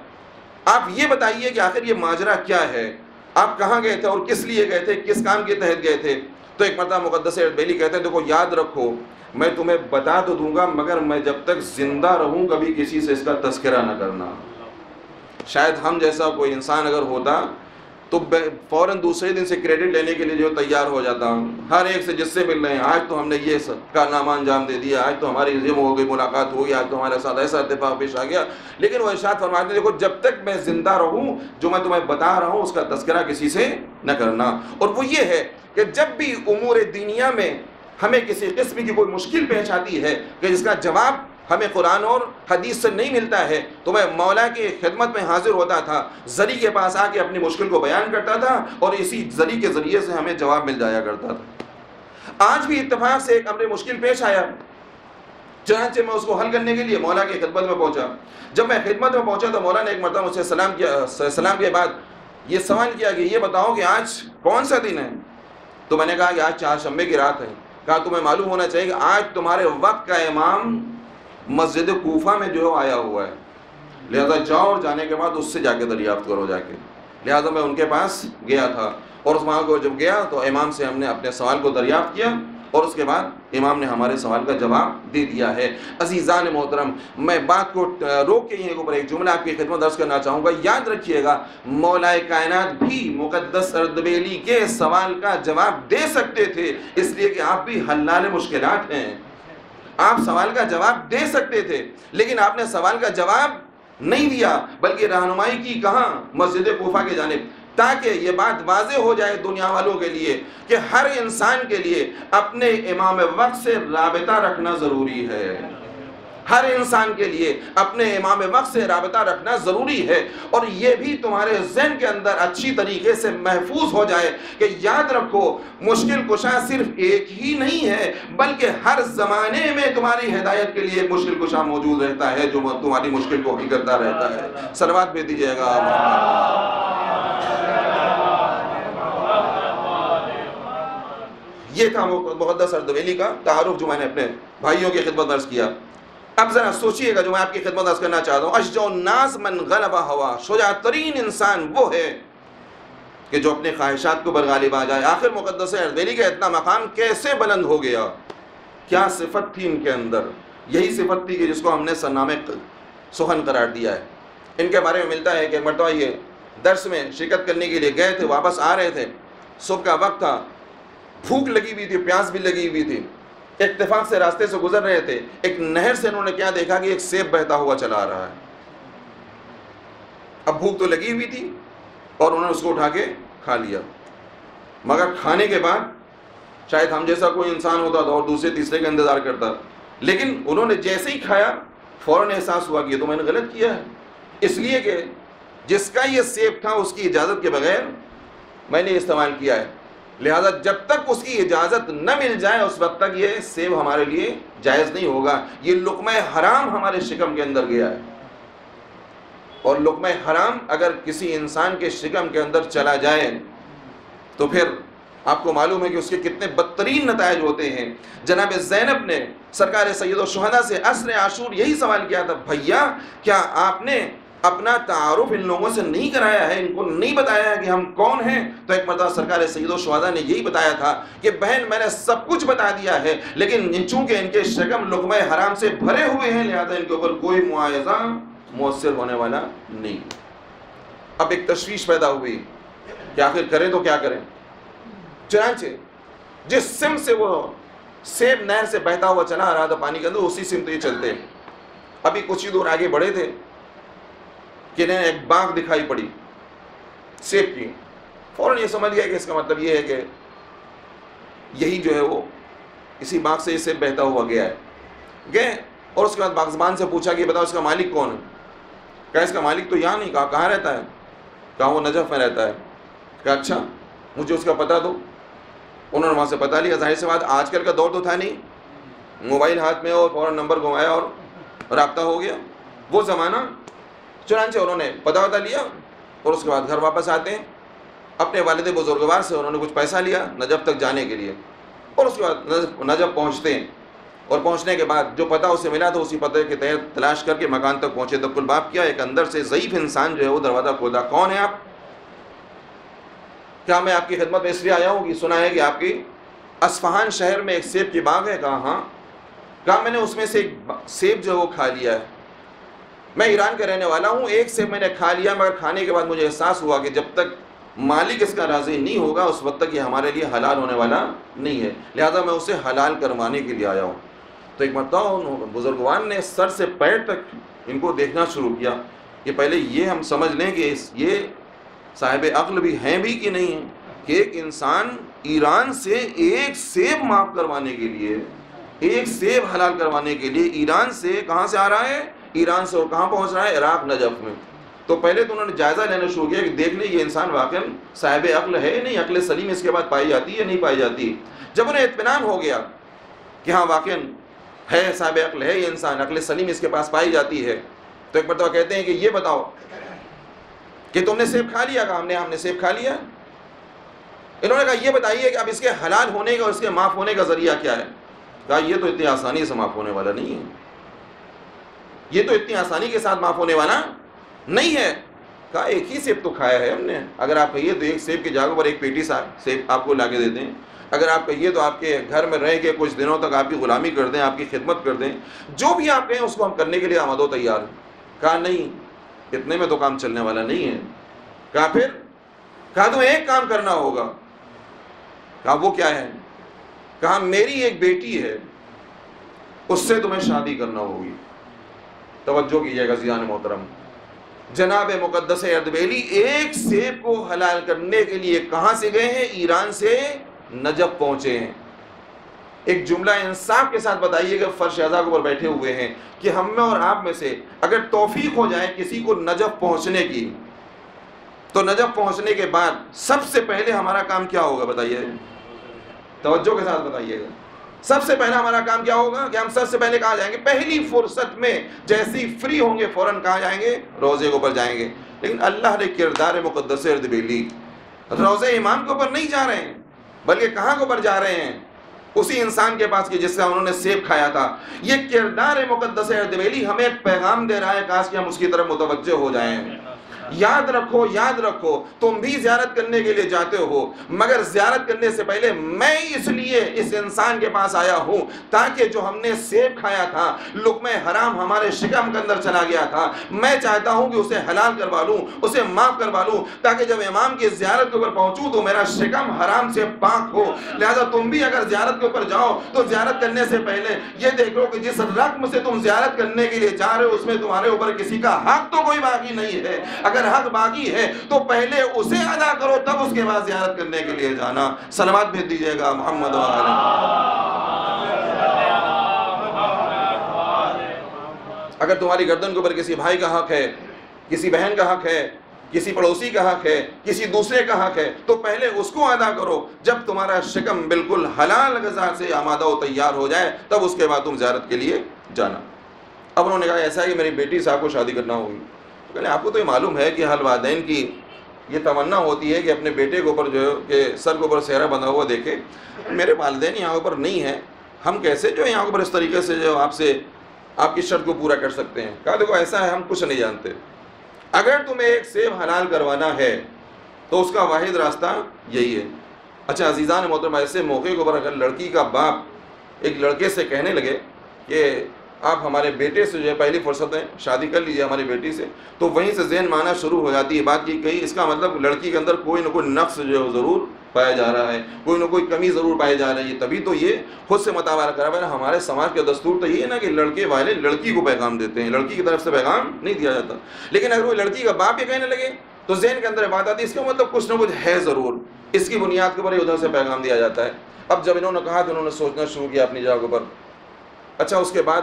آپ یہ بتائیے کہ آخر یہ ماجرا کیا ہے، آپ کہاں گئے تھے اور کس لیے گئے تھے، کس کام کے تحت گئے تھے؟ تو ایک مرتبہ مقدس اردبیلی کہتے ہیں دیکھو یاد رکھو، میں تمہیں بتا تو دوں گا مگر میں جب تک زندہ رہوں کبھی کسی سے اس کا تذکرہ نہ کرنا۔ شاید ہم جیسا کوئی انسان اگر ہوتا تو فوراً دوسرے دن سے کریڈٹ لینے کے لیے جو تیار ہو جاتا ہوں، ہر ایک سے جس سے مل رہے ہیں، آج تو ہم نے یہ کارنامہ انجام دے دیا، آج تو ہماری یہ ہو گئی، ملاقات ہو گئی، آج تو ہمارے ساتھ ایسا اتفاق پیش آ گیا۔ لیکن وہ ارشاد فرماتے ہیں دیکھو جب تک میں زندہ رہوں جو میں تمہیں بتا رہا ہوں اس کا تذکرہ کسی سے نہ کرنا۔ اور وہ یہ ہے کہ جب بھی امور دینیا میں ہمیں کسی قسم کی کوئی مشکل پیش آتی ہے کہ جس کا جواب ہمیں قرآن اور حدیث سے نہیں ملتا ہے، تو میں مولا کی خدمت میں حاضر ہوتا تھا، زری کے پاس آ کے اپنی مشکل کو بیان کرتا تھا، اور اسی زری کے ذریعے سے ہمیں جواب مل جایا کرتا تھا۔ آج بھی اتفاق سے ایک امر مشکل پیش آیا، چنانچہ میں اس کو حل کرنے کے لیے مولا کی خدمت میں پہنچا۔ جب میں خدمت میں پہنچا تو مولا نے ایک مرتبہ مجھ سے سلام کے بعد یہ سوال کیا کہ یہ بتاؤ کہ آج کون سا دن ہے؟ تو میں نے کہا کہ آج چہارشنبے کی رات ہے۔ کہا تمہیں معلوم ہونا چاہیے کہ آج تمہارے وقت کا امام مسجد کوفہ میں جو آیا ہوا ہے، لہذا جاؤ اور جانے کے بعد اس سے جا کے دریافت کرو جا کے۔ لہذا میں ان کے پاس گیا تھا، اور اس وہاں کو جب گیا تو امام سے ہم نے اپنے سوال کو دریافت کیا، اور اس کے بعد امام نے ہمارے سوال کا جواب دے دیا ہے۔ عزیزان محترم، میں بات کو روک کے یہیں اوپر ایک جملہ آپ کی خدمت عرض کرنا چاہوں گا، یاد رکھیے گا مولا کائنات بھی مقدس اردبیلی کے سوال کا جواب دے سکتے تھے، اس لیے کہ آپ بھی حلال مشکلات ہیں، آپ سوال کا جواب دے سکتے تھے، لیکن آپ نے سوال کا جواب نہیں دیا، بلکہ رہنمائی کی کہاں؟ مسجد کوفہ کی جانب، تاکہ یہ بات واضح ہو جائے دنیا والوں کے لیے کہ ہر انسان کے لیے اپنے امام وقت سے رابطہ رکھنا ضروری ہے، ہر انسان کے لیے اپنے امام وقت سے رابطہ رکھنا ضروری ہے، اور یہ بھی تمہارے ذہن کے اندر اچھی طریقے سے محفوظ ہو جائے کہ یاد رکھو مشکل کشا صرف ایک ہی نہیں ہے، بلکہ ہر زمانے میں تمہاری ہدایت کے لیے ایک مشکل کشا موجود رہتا ہے جو تمہاری مشکل کو حل کرتا رہتا ہے۔ صلوات بھیج دیجیے گا۔ یہ تھا مقدس اردبیلی کا تعارف جو میں نے اپنے بھائیوں کی خدمت عرض کیا۔ اب ذرا سوچئے گا جو میں آپ کی خدمت عرض کرنا چاہتا ہوں، اشجع الناس من غلب ہوا، شجاع ترین انسان وہ ہے کہ جو اپنے خواہشات کو غالب آ جائے۔ آخر مقدس اردبیلی کا اتنا مقام کیسے بلند ہو گیا؟ کیا صفت تھی ان کے اندر؟ یہی صفت تھی کہ جس کو ہم نے سرنامہ سخن قرار دیا ہے۔ ان کے بارے میں ملتا ہے کہ مرتبہ یہ درس میں شرکت کرنے کے لیے گئے تھے، واپس آ رہے تھے، صبح کا وقت تھا، بھوک لگی ہوئی تھی، پیاس بھی لگی ہوئی تھی، اتفاق سے راستے سے گزر رہے تھے، ایک نہر سے انہوں نے کیا دیکھا کہ ایک سیب بہتا ہوا چلا آ رہا ہے۔ اب بھوک تو لگی ہوئی تھی اور انہوں نے اس کو اٹھا کے کھا لیا، مگر کھانے کے بعد شاید ہم جیسا کوئی انسان ہوتا تھا اور دوسرے تیسرے کا انتظار کرتا، لیکن انہوں نے جیسے ہی کھایا فوراً احساس ہوا کہ یہ تو میں نے غلط کیا ہے، اس لیے کہ جس کا یہ سیب تھا اس کی اجازت کے بغیر میں نے استعمال کیا ہے، لہذا جب تک اس کی اجازت نہ مل جائے اس وقت تک یہ سیب ہمارے لیے جائز نہیں ہوگا، یہ لقمہ حرام ہمارے شکم کے اندر گیا ہے۔ اور لقمہ حرام اگر کسی انسان کے شکم کے اندر چلا جائے تو پھر آپ کو معلوم ہے کہ اس کے کتنے بدترین نتائج ہوتے ہیں۔ جناب زینب نے سرکار سید الشہداء سے عصر عاشور یہی سوال کیا تھا، بھیا کیا آپ نے اپنا تعارف ان لوگوں سے نہیں کرایا ہے، ان کو نہیں بتایا ہے کہ ہم کون ہیں؟ تو ایک مرتبہ سرکار سید الشہداء نے یہی بتایا تھا کہ بہن میں نے سب کچھ بتا دیا ہے، لیکن چونکہ ان کے شکم لقمہ حرام سے بھرے ہوئے ہیں لہذا ان کے اوپر کوئی معاوضہ مؤثر ہونے والا نہیں۔ اب ایک تشویش پیدا ہوئی کہ آخر کریں تو کیا کریں؟ چنانچہ جس سمت سے وہ سیب نہر سے بہتا ہوا چلا آ رہا تھا پانی کے اندر، اسی سمت یہ چلتے، ابھی کچھ ہی دور آگے بڑھے تھے کہ انہیں ایک باغ دکھائی پڑی سیب کی۔ فوراً یہ سمجھ گیا کہ اس کا مطلب یہ ہے کہ یہی جو ہے وہ اسی باغ سے یہ سیب بہتا ہوا گیا ہے۔ گئے اور اس کے بعد باغبان سے پوچھا کہ بتاؤ اس کا مالک کون ہے؟ کہا اس کا مالک تو یہاں نہیں۔ کہا کہاں رہتا ہے؟ کہا وہ نجف میں رہتا ہے۔ کہا اچھا مجھے اس کا پتہ دو۔ انہوں نے وہاں سے پتہ لیا۔ ظاہر سی بات آج کل کا دور تو تھا نہیں، موبائل ہاتھ میں اور فوراً نمبر گھمایا اور رابطہ ہو گیا، وہ زمانہ۔ چنانچہ انہوں نے پتہ لیا اور اس کے بعد گھر واپس آتے ہیں۔ اپنے والد بزرگوار سے انہوں نے کچھ پیسہ لیا نجف تک جانے کے لیے، اور اس کے بعد نجف پہنچتے ہیں، اور پہنچنے کے بعد جو پتہ اسے ملا تو اسی پتہ کے تحت تلاش کر کے مکان تک پہنچے۔ دق الباب کیا، ایک اندر سے ضعیف انسان جو ہے وہ دروازہ کھولا۔ کون ہے آپ؟ کیا میں آپ کی خدمت میں اس لیے آیا ہوں کہ سنا ہے کہ آپ کی اصفہان شہر میں ایک سیب کی باغ ہے؟ کہا ہاں۔ کہا میں نے اس میں سے ایک سیب جو ہے وہ کھا لیا ہے، میں ایران کا رہنے والا ہوں، ایک سیب میں نے کھا لیا، مگر کھانے کے بعد مجھے احساس ہوا کہ جب تک مالک اس کا راضی نہیں ہوگا اس وقت تک یہ ہمارے لیے حلال ہونے والا نہیں ہے، لہذا میں اسے حلال کروانے کے لیے آیا ہوں۔ تو ایک مرتبہ بزرگوان نے سر سے پیر تک ان کو دیکھنا شروع کیا کہ پہلے یہ ہم سمجھ لیں کہ یہ صاحب عقل بھی ہیں بھی کہ نہیں ہیں، کہ ایک انسان ایران سے ایک سیب معاف کروانے کے لیے، ایک سیب حلال کروانے کے لیے ایران سے کہاں سے آ رہا ہے؟ ایران سے، اور کہاں پہنچ رہا ہے؟ عراق نجف میں۔ تو پہلے تو انہوں نے جائزہ لینا شروع کیا کہ دیکھ لیں یہ انسان واقعا صاحب عقل ہے نہیں، عقل سلیم اس کے بعد پائی جاتی ہے نہیں پائی جاتی۔ جب انہیں اطمینان ہو گیا کہ ہاں واقعا ہے صاحب عقل ہے یہ انسان، عقل سلیم اس کے پاس پائی جاتی ہے، تو ایک مرتبہ کہتے ہیں کہ یہ بتاؤ کہ تم نے سیب کھا لیا؟ کہا ہم نے سیب کھا لیا۔ انہوں نے کہا یہ بتائیے کہ اب اس کے حلال ہونے کا اور اس کے معاف ہونے کا ذریعہ کیا ہے؟ کہا یہ تو اتنی آسانی سے معاف ہونے والا نہیں ہے، یہ تو اتنی آسانی کے ساتھ معاف ہونے والا نہیں ہے۔ کہا ایک ہی سیب تو کھایا ہے ہم نے، اگر آپ کہیے تو ایک سیب کی جگہ پر ایک پیٹی سیب آپ کو لا کے دیتے ہیں، اگر آپ کہیے تو آپ کے گھر میں رہ کے کچھ دنوں تک آپ کی غلامی کر دیں، آپ کی خدمت کر دیں، جو بھی آپ کہیں اس کو ہم کرنے کے لیے آمد و تیار ہیں۔ کہا نہیں اتنے میں تو کام چلنے والا نہیں ہے۔ کہا پھر؟ کہا تمہیں ایک کام کرنا ہوگا۔ کہا وہ کیا ہے؟ کہا میری ایک بیٹی ہے اس سے تمہیں شادی کرنا ہوگی۔ توجہ کیجیے گا عزیزان محترم، جناب مقدس اردبیلی ایک سیب کو حلال کرنے کے لیے کہاں سے گئے ہیں؟ ایران سے نجف پہنچے ہیں۔ ایک جملہ انصاف کے ساتھ بتائیے گا، فرش اعضاء کے اوپر بیٹھے ہوئے ہیں، کہ ہم میں اور آپ میں سے اگر توفیق ہو جائے کسی کو نجف پہنچنے کی، تو نجف پہنچنے کے بعد سب سے پہلے ہمارا کام کیا ہوگا بتائیے؟ توجہ کے ساتھ بتائیے گا، سب سے پہلا ہمارا کام کیا ہوگا؟ کہ ہم سب سے پہلے کہاں جائیں گے؟ پہلی فرصت میں جیسی فری ہوں گے فوراً کہاں جائیں گے؟ روضے کے اوپر جائیں گے۔ لیکن اللہ نے کردار مقدس اردبیلی روضے امام کے اوپر نہیں جا رہے ہیں، بلکہ کہاں کے اوپر جا رہے ہیں؟ اسی انسان کے پاس کہ جس سے انہوں نے سیب کھایا تھا۔ یہ کردار مقدس اردبیلی ہمیں ایک پیغام دے رہا ہے، کاش کہ ہم اس کی طرف متوجہ ہو جائیں۔ یاد رکھو یاد رکھو، تم بھی زیارت کرنے کے لیے جاتے ہو، مگر زیارت کرنے سے پہلے میں اس لیے اس انسان کے پاس آیا ہوں تاکہ جو ہم نے سیب کھایا تھا، لقمہ حرام ہمارے شکم کے اندر چلا گیا تھا، میں چاہتا ہوں کہ اسے حلال کروا لوں، اسے معاف کروا لوں، تاکہ جب امام کی زیارت کے اوپر پہنچوں تو میرا شکم حرام سے پاک ہو۔ لہذا تم بھی اگر زیارت کے اوپر جاؤ تو زیارت کرنے سے پہلے یہ دیکھ لو کہ جس رقم سے تم زیارت کرنے کے لیے جا رہے ہو اس میں تمہارے اوپر کسی کا حق تو کوئی باقی نہیں ہے۔ اگر حق باقی ہے تو پہلے اسے ادا کرو، تب اس کے بعد زیارت کرنے کے لیے جانا۔ صلوات بھیج دیجیے گا محمد و آلہ۔ اگر تمہاری گردن کے اوپر کسی بھائی کا حق ہے، کسی بہن کا حق ہے، کسی پڑوسی کا حق ہے، کسی دوسرے کا حق ہے، تو پہلے اس کو ادا کرو۔ جب تمہارا شکم بالکل حلال غذا سے آمادہ و تیار ہو جائے تب اس کے بعد تم زیارت کے لیے جانا۔ اب انہوں نے کہا ایسا ہے کہ میری بیٹی صاحب کو شادی کرنا ہوگی۔ کہنے آپ کو تو یہ معلوم ہے کہ ہر والدین کی یہ تمنا ہوتی ہے کہ اپنے بیٹے کے اوپر جو ہے کہ سر کے اوپر سہرا بندھا ہوا دیکھے. میرے والدین یہاں اوپر نہیں ہیں, ہم کیسے جو ہے یہاں اوپر اس طریقے سے جو آپ سے آپ کی شرط کو پورا کر سکتے ہیں. کہا دیکھو ایسا ہے, ہم کچھ نہیں جانتے. اگر تمہیں ایک سیب حلال کروانا ہے تو اس کا واحد راستہ یہی ہے. اچھا عزیزان محترم, ایسے موقع کے اوپر اگر لڑکی کا باپ ایک لڑکے سے کہنے لگے کہ آپ ہمارے بیٹے سے جو ہے پہلی فرصت ہے شادی کر لیجیے ہماری بیٹی سے, تو وہیں سے ذہن میں آنا شروع ہو جاتی ہے بات یہ کہی, اس کا مطلب لڑکی کے اندر کوئی نہ کوئی نقص جو ہے ضرور پایا جا رہا ہے, کوئی نہ کوئی کمی ضرور پائی جا رہی ہے. تبھی تو یہ خود سے مطالعہ کرا ہوا ہے. ہمارے سماج کا دستور تو یہ ہے نا کہ لڑکے والے لڑکی کو پیغام دیتے ہیں, لڑکی کی طرف سے پیغام نہیں دیا جاتا. لیکن اگر وہ لڑکی کا باپ یہ کہنے لگے تو ذہن کے اندر بات آتی ہے اس کا مطلب کچھ نہ کچھ ہے ضرور, اس کی بنیاد کے اوپر ادھر سے پیغام دیا جاتا ہے. اب جب انہوں نے کہا تو انہوں نے سوچنا شروع کیا اپنی جگہ کے اوپر. اچھا اس کے بعد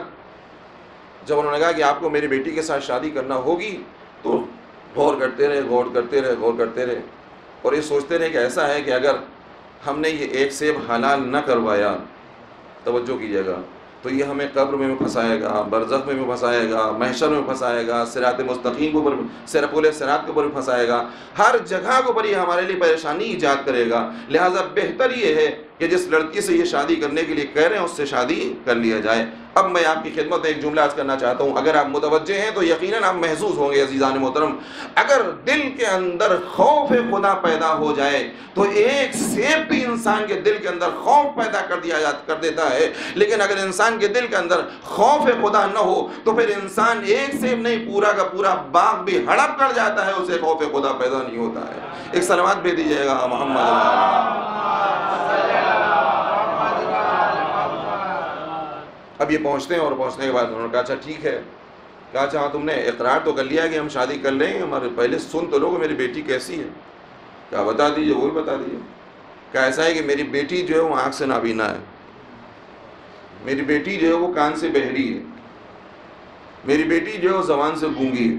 جب انہوں نے کہا کہ آپ کو میری بیٹی کے ساتھ شادی کرنا ہوگی تو غور کرتے رہے اور یہ سوچتے رہے کہ ایسا ہے کہ اگر ہم نے یہ ایک سیب حلال نہ کروایا, توجہ کیجیے گا, تو یہ ہمیں قبر میں بھی پھنسائے گا, برزخ میں بھی پھنسائے گا, محشر میں پھنسائے گا, صراط مستقیم کے اوپر پل صراط کے اوپر بھی پھنسائے گا, ہر جگہ کے اوپر یہ ہمارے لیے پریشانی ایجاد کرے گا. لہٰذا بہتر یہ ہے کہ جس لڑکی سے یہ شادی کرنے کے لیے کہہ رہے ہیں اس سے شادی کر لیا جائے. اب میں آپ کی خدمت میں ایک جملہ عرض کرنا چاہتا ہوں, اگر آپ متوجہ ہیں تو یقیناً آپ محظوظ ہوں گے عزیزان محترم. اگر دل کے اندر خوف خدا پیدا ہو جائے تو ایک سیب بھی انسان کے دل کے اندر خوف پیدا کر دیتا ہے, لیکن اگر انسان کے دل کے اندر خوف خدا نہ ہو تو پھر انسان ایک سیب نہیں پورا کا پورا باغ بھی ہڑپ کر جاتا ہے, اسے خوف خدا پیدا نہیں ہوتا ہے. ایک صلوات بھیج دیجیے گا محمد. اب یہ پہنچتے ہیں اور پہنچنے کے بعد انہوں نے کہا اچھا ٹھیک ہے, کہا اچھا تم نے اقرار تو کر لیا کہ ہم شادی کر لیں گے, ہمارے پہلے سن تو لو کہ میری بیٹی کیسی ہے. کہا بتا دیجیے, وہ بھی بتا دیجیے. کہا ایسا ہے کہ میری بیٹی جو ہے وہ آنکھ سے نابینا ہے, میری بیٹی جو ہے وہ کان سے بہری ہے, میری بیٹی جو ہے وہ زبان سے گونگی ہے.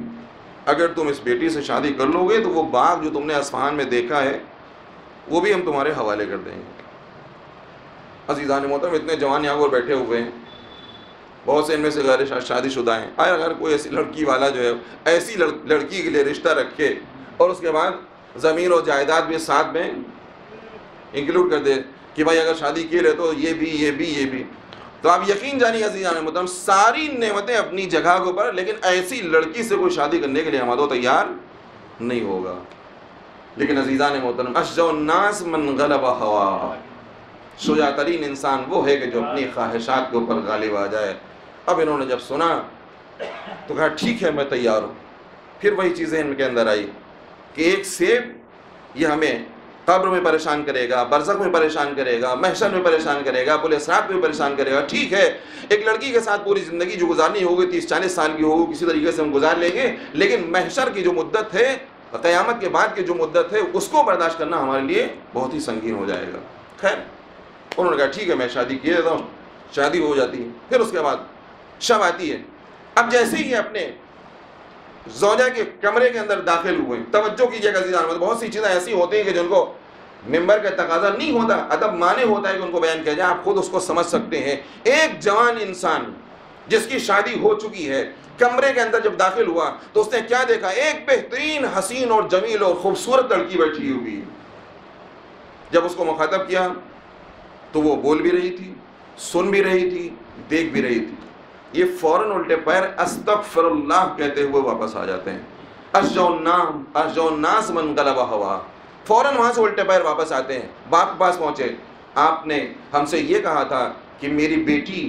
اگر تم اس بیٹی سے شادی کر لو گے تو وہ باغ جو تم نے اصفہان میں دیکھا ہے وہ بھی ہم تمہارے حوالے کر دیں گے. عزیزان محترم, اتنے جوان یہاں پر بیٹھے ہوئے ہیں, بہت سے ان میں سے غیر شادی شدہ ہیں. اگر کوئی ایسی لڑکی والا جو ہے ایسی لڑکی کے لیے رشتہ رکھے اور اس کے بعد زمین اور جائیداد بھی ساتھ میں انکلوڈ کر دے کہ بھائی اگر شادی کی لے تو یہ بھی, تو آپ یقین جانیے عزیزان محترم ساری نعمتیں اپنی جگہ کے اوپر, لیکن ایسی لڑکی سے کوئی شادی کرنے کے لیے ہمارا تو تیار نہیں ہوگا. لیکن عزیزان محترم اشجع الناس من غلب ہوا, شجاع ترین انسان وہ ہے کہ جو اپنی خواہشات کے اوپر غالب آ جائے. اب انہوں نے جب سنا تو کہا ٹھیک ہے میں تیار ہوں. پھر وہی چیزیں ان کے اندر آئی کہ ایک سیب یہ ہمیں قبر میں پریشان کرے گا, برزخ میں پریشان کرے گا, محشر میں پریشان کرے گا, پل صراط میں پریشان کرے گا. ٹھیک ہے ایک لڑکی کے ساتھ پوری زندگی جو گزارنی ہوگی 30-40 سال کی ہوگی کسی طریقے سے ہم گزار لیں گے, لیکن محشر کی جو مدت ہے, قیامت کے بعد کی جو مدت ہے, اس کو برداشت کرنا ہمارے لیے بہت ہی سنگین ہو جائے گا. خیر انہوں نے کہا ٹھیک ہے میں شادی کیے دیتا ہوں. شادی ہو جاتی ہے. پھر اس کے بعد شب آتی ہے. اب جیسے ہی اپنے زوجہ کے کمرے کے اندر داخل ہوئے, توجہ کیجیے گا عزیزان, بہت سی چیزیں ایسی ہوتی ہیں کہ جن کو ممبر کا تقاضا نہیں ہوتا, ادب مانے ہوتا ہے کہ ان کو بیان کیا جائے, آپ خود اس کو سمجھ سکتے ہیں. ایک جوان انسان جس کی شادی ہو چکی ہے کمرے کے اندر جب داخل ہوا تو اس نے کیا دیکھا, ایک بہترین حسین اور جمیل اور خوبصورت لڑکی بیٹھی ہوئی. جب اس کو مخاطب کیا تو وہ بول بھی رہی تھی, سن بھی رہی تھی, دیکھ بھی رہی تھی. یہ فوراً الٹے پیر استغفر اللہ کہتے ہوئے واپس آ جاتے ہیں. اشجع الناس من غلب ہوا, فوراً وہاں سے الٹے پیر واپس آتے ہیں. باپ کے پاس پہنچے, آپ نے ہم سے یہ کہا تھا کہ میری بیٹی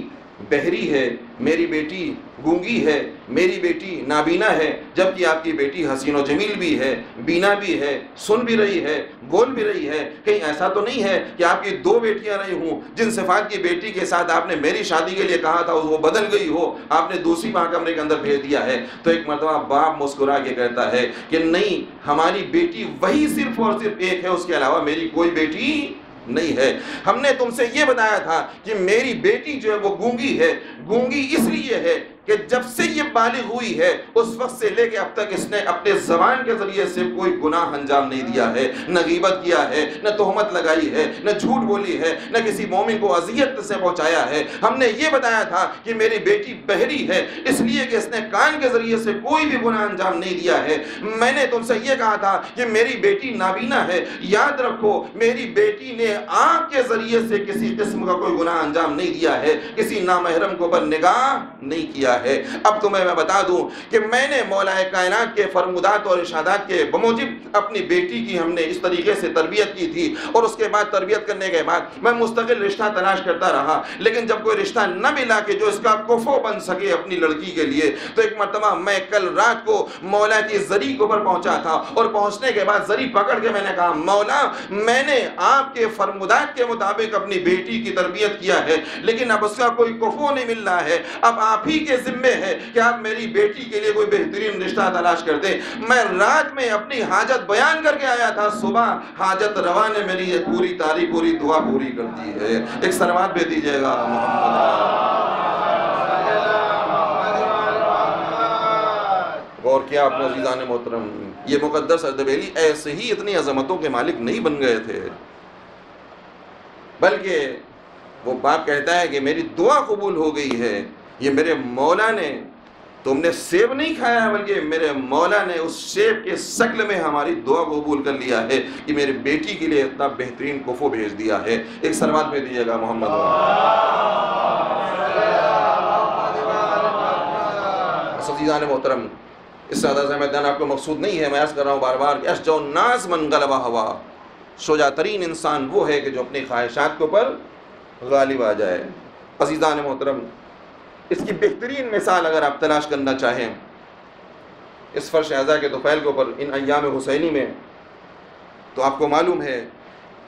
بہری ہے, میری بیٹی گونگی ہے, میری بیٹی نابینا ہے, جبکہ آپ کی بیٹی حسین و جمیل بھی ہے, بینا بھی ہے, سن بھی رہی ہے, بول بھی رہی ہے. کہیں ایسا تو نہیں ہے کہ آپ کی 2 بیٹیاں رہی ہوں, جن صفات کی بیٹی کے ساتھ آپ نے میری شادی کے لیے کہا تھا وہ بدل گئی ہو, آپ نے دوسری ماں کمرے کے اندر بھیج دیا ہے. تو ایک مرتبہ باپ مسکرا کے کہتا ہے کہ نہیں, ہماری بیٹی وہی صرف اور صرف ایک ہے, اس کے علاوہ میری کوئی بیٹی نہیں ہے. ہم نے تم سے یہ بتایا تھا کہ میری بیٹی جو ہے وہ گونگی ہے. گونگی اس لیے ہے کہ جب سے یہ بالغ ہوئی ہے اس وقت سے لے کے اب تک اس نے اپنے زبان کے ذریعے سے کوئی گناہ انجام نہیں دیا ہے، نہ غیبت کیا ہے، نہ تہمت لگائی ہے، نہ جھوٹ بولی ہے، نہ کسی مومن کو اذیت سے پہنچایا ہے۔ ہم نے یہ بتایا تھا کہ میری بیٹی بہری ہے اس لیے کہ اس نے کان کے ذریعے سے کوئی بھی گناہ انجام نہیں دیا ہے۔ میں نے تم سے یہ کہا تھا کہ میری بیٹی نابینا ہے، یاد رکھو میری بیٹی نے آنکھ کے ذریعے سے کسی قسم کا کوئی گناہ انجام نہیں دیا ہے، کسی نامحرم کو پر نگاہ نہیں کیا ہے۔ اب تمہیں میں بتا دوں کہ میں نے مولا کائنات کے فرمودات اور ارشادات کے بموجب اپنی بیٹی کی ہم نے اس طریقے سے تربیت کی تھی، اور اس کے بعد تربیت کرنے کے بعد میں مستقل رشتہ تلاش کرتا رہا، لیکن جب کوئی رشتہ نہ ملا کہ جو اس کا کفو بن سکے اپنی لڑکی کے لیے، تو ایک مرتبہ میں کل رات کو مولا کی زری کے اوپر پہنچا تھا، اور پہنچنے کے بعد زری پکڑ کے میں نے کہا مولا میں نے آپ کے فرمودات کے مطابق اپنی بیٹی کی تربیت کیا ہے، لیکن اب اس کا کوئی کفو نہیں مل رہا ہے، اب آپ ہی کے ذمے ہے کہ آپ میری بیٹی کے لیے کوئی بہترین رشتہ تلاش کر دیں۔ میں رات میں اپنی حاجت بیان کر کے آیا تھا، صبح حاجت روا نے میری یہ پوری تاریخ پوری دعا پوری کر دی ہے۔ ایک سلوات بھیج دیجیے گا محمد۔ غور کیا اپنے عزیزان محترم، یہ مقدس اردبیلی ایسے ہی اتنی عظمتوں کے مالک نہیں بن گئے تھے، بلکہ وہ باپ کہتا ہے کہ میری دعا قبول ہو گئی ہے، یہ میرے مولا نے، تم نے سیب نہیں کھایا ہے بلکہ میرے مولا نے اس سیب کے شکل میں ہماری دعا قبول کر لیا ہے کہ میری بیٹی کے لیے اتنا بہترین کفو بھیج دیا ہے۔ ایک سلوات بھیج دیجیے گا محمد۔ عزیزان محترم، اس سے زیادہ میدان آپ کو مقصود نہیں ہے، میں عرض کر رہا ہوں بار بار کہ اشجع الناس من غلب ہوا، شجاع ترین انسان وہ ہے کہ جو اپنی خواہشات کے اوپر غالب آ جائے۔ عزیزان محترم، اس کی بہترین مثال اگر آپ تلاش کرنا چاہیں اس فرش اعضاء کے طفیل کے اوپر ان ایام حسینی میں، تو آپ کو معلوم ہے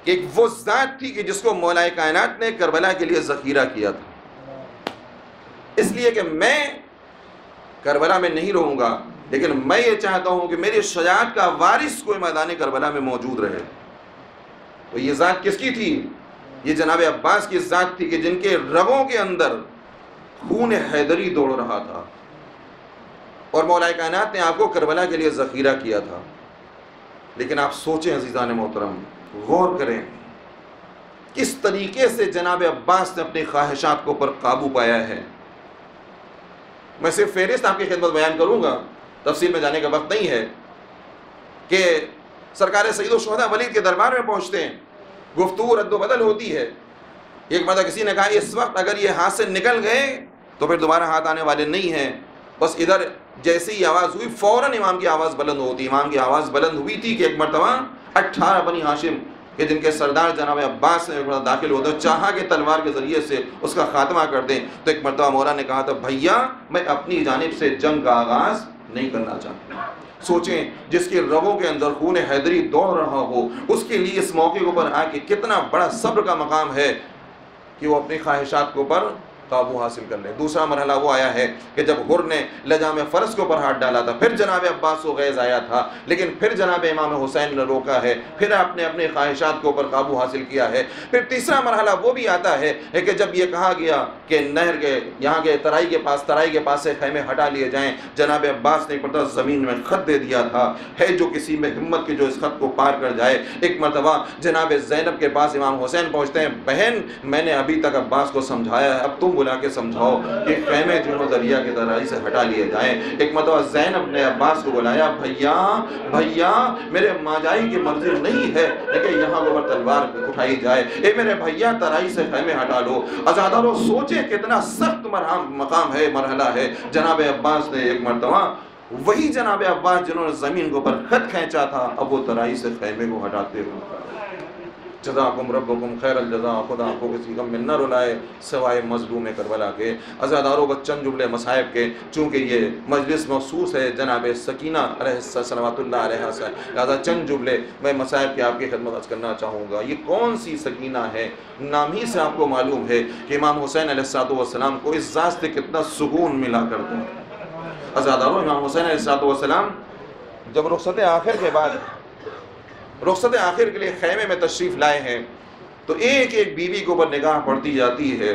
کہ ایک وہ ذات تھی کہ جس کو مولا کائنات نے کربلا کے لیے ذخیرہ کیا تھا، اس لیے کہ میں کربلا میں نہیں رہوں گا، لیکن میں یہ چاہتا ہوں کہ میری شجاعت کا وارث کوئی میدان کربلا میں موجود رہے۔ تو یہ ذات کس کی تھی؟ یہ جناب عباس کی ذات تھی کہ جن کے رگوں کے اندر خون حیدری دوڑ رہا تھا، اور مولا کائنات نے آپ کو کربلا کے لیے ذخیرہ کیا تھا۔ لیکن آپ سوچیں عزیزان محترم، غور کریں کس طریقے سے جناب عباس نے اپنی خواہشات کو پر قابو پایا ہے۔ میں صرف فہرست آپ کی خدمت بیان کروں گا، تفصیل میں جانے کا وقت نہیں ہے، کہ سرکار سید الشہداء ولید کے دربار میں پہنچتے ہیں، گفتگو رد و بدل ہوتی ہے۔ ایک مرتبہ کسی نے کہا اس وقت اگر یہ ہاتھ سے نکل گئے تو پھر دوبارہ ہاتھ آنے والے نہیں ہیں، بس ادھر جیسی ہی آواز ہوئی فوراً امام کی آواز بلند ہوتی۔ امام کی آواز بلند ہوئی تھی کہ ایک مرتبہ 18 بنی ہاشم کہ جن کے سردار جناب عباس نے داخل ہوتے چاہا کہ تلوار کے ذریعے سے اس کا خاتمہ کر دیں، تو ایک مرتبہ مولا نے کہا تھا بھیا میں اپنی جانب سے جنگ کا آغاز نہیں کرنا چاہتا۔ سوچیں جس کے رگوں کے اندر خون حیدری دوڑ رہا ہو، اس کے لیے اس موقع کے اوپر آ کے کتنا بڑا صبر کا مقام ہے کہ وہ اپنی خواہشات کے اوپر قابو حاصل کر لے۔ دوسرا مرحلہ وہ آیا ہے کہ جب غر نے لجام فرس کے اوپر ہاتھ ڈالا تھا، پھر جناب عباس کو غیظ آیا تھا، لیکن پھر جناب امام حسین نے روکا ہے، پھر آپ نے اپنے خواہشات کے اوپر قابو حاصل کیا ہے۔ پھر تیسرا مرحلہ وہ بھی آتا ہے کہ جب یہ کہا گیا کہ نہر کے یہاں کے ترائی کے پاس سے خیمے ہٹا لیے جائیں، جناب عباس نے ایک مرتبہ زمین میں خط دے دیا تھا، ہے جو کسی میں ہمت کی جو اس خط کو پار کر جائے۔ ایک مرتبہ جناب زینب کے پاس امام حسین پہنچتے ہیں، بہن میں نے ابھی تک عباس کو سمجھایا ہے، اب تم بلا کے سمجھاؤ کہ خیمے جو دریا کے ترائی سے ہٹا لیے جائیں۔ ایک مرتبہ زینب نے عباس کو بلایا، بھیا میرے ماجائی کی مرضی نہیں ہے لیکن یہاں پر تلوار اٹھائی جائے، اے میرے بھیا ترائی سے خیمے ہٹا لو۔ عزادارو سوچے کتنا سخت مقام ہے، مرحلہ ہے۔ جناب عباس نے ایک مرتبہ وہی جناب عباس جنہوں نے زمین کے اوپر خط کھینچا تھا، اب وہ ترائی سے خیمے کو ہٹاتے ہوئے جزاکم ربکم خیر الجزا، خدا آپ کو کسی غم میں نہ رلائے سوائے مظلوم کربلا کے۔ عزاداروں کو چند جملے مصائب کے، چونکہ یہ مجلس مخصوص ہے جناب سکینہ علیہ صلوات اللہ علیہ سے، لہذا چند جملے میں مصائب کے آپ کی خدمت عرض کرنا چاہوں گا۔ یہ کون سی سکینہ ہے؟ نام ہی سے آپ کو معلوم ہے کہ امام حسین علیہ السلام کو اس ذات سے کتنا سکون ملا کرتا ہے۔ عزاداروں امام حسین علیہ السلام جب رخصت آخر کے بعد رخصت آخر کے لیے خیمے میں تشریف لائے ہیں، تو ایک ایک بیوی کے اوپر نگاہ پڑتی جاتی ہے،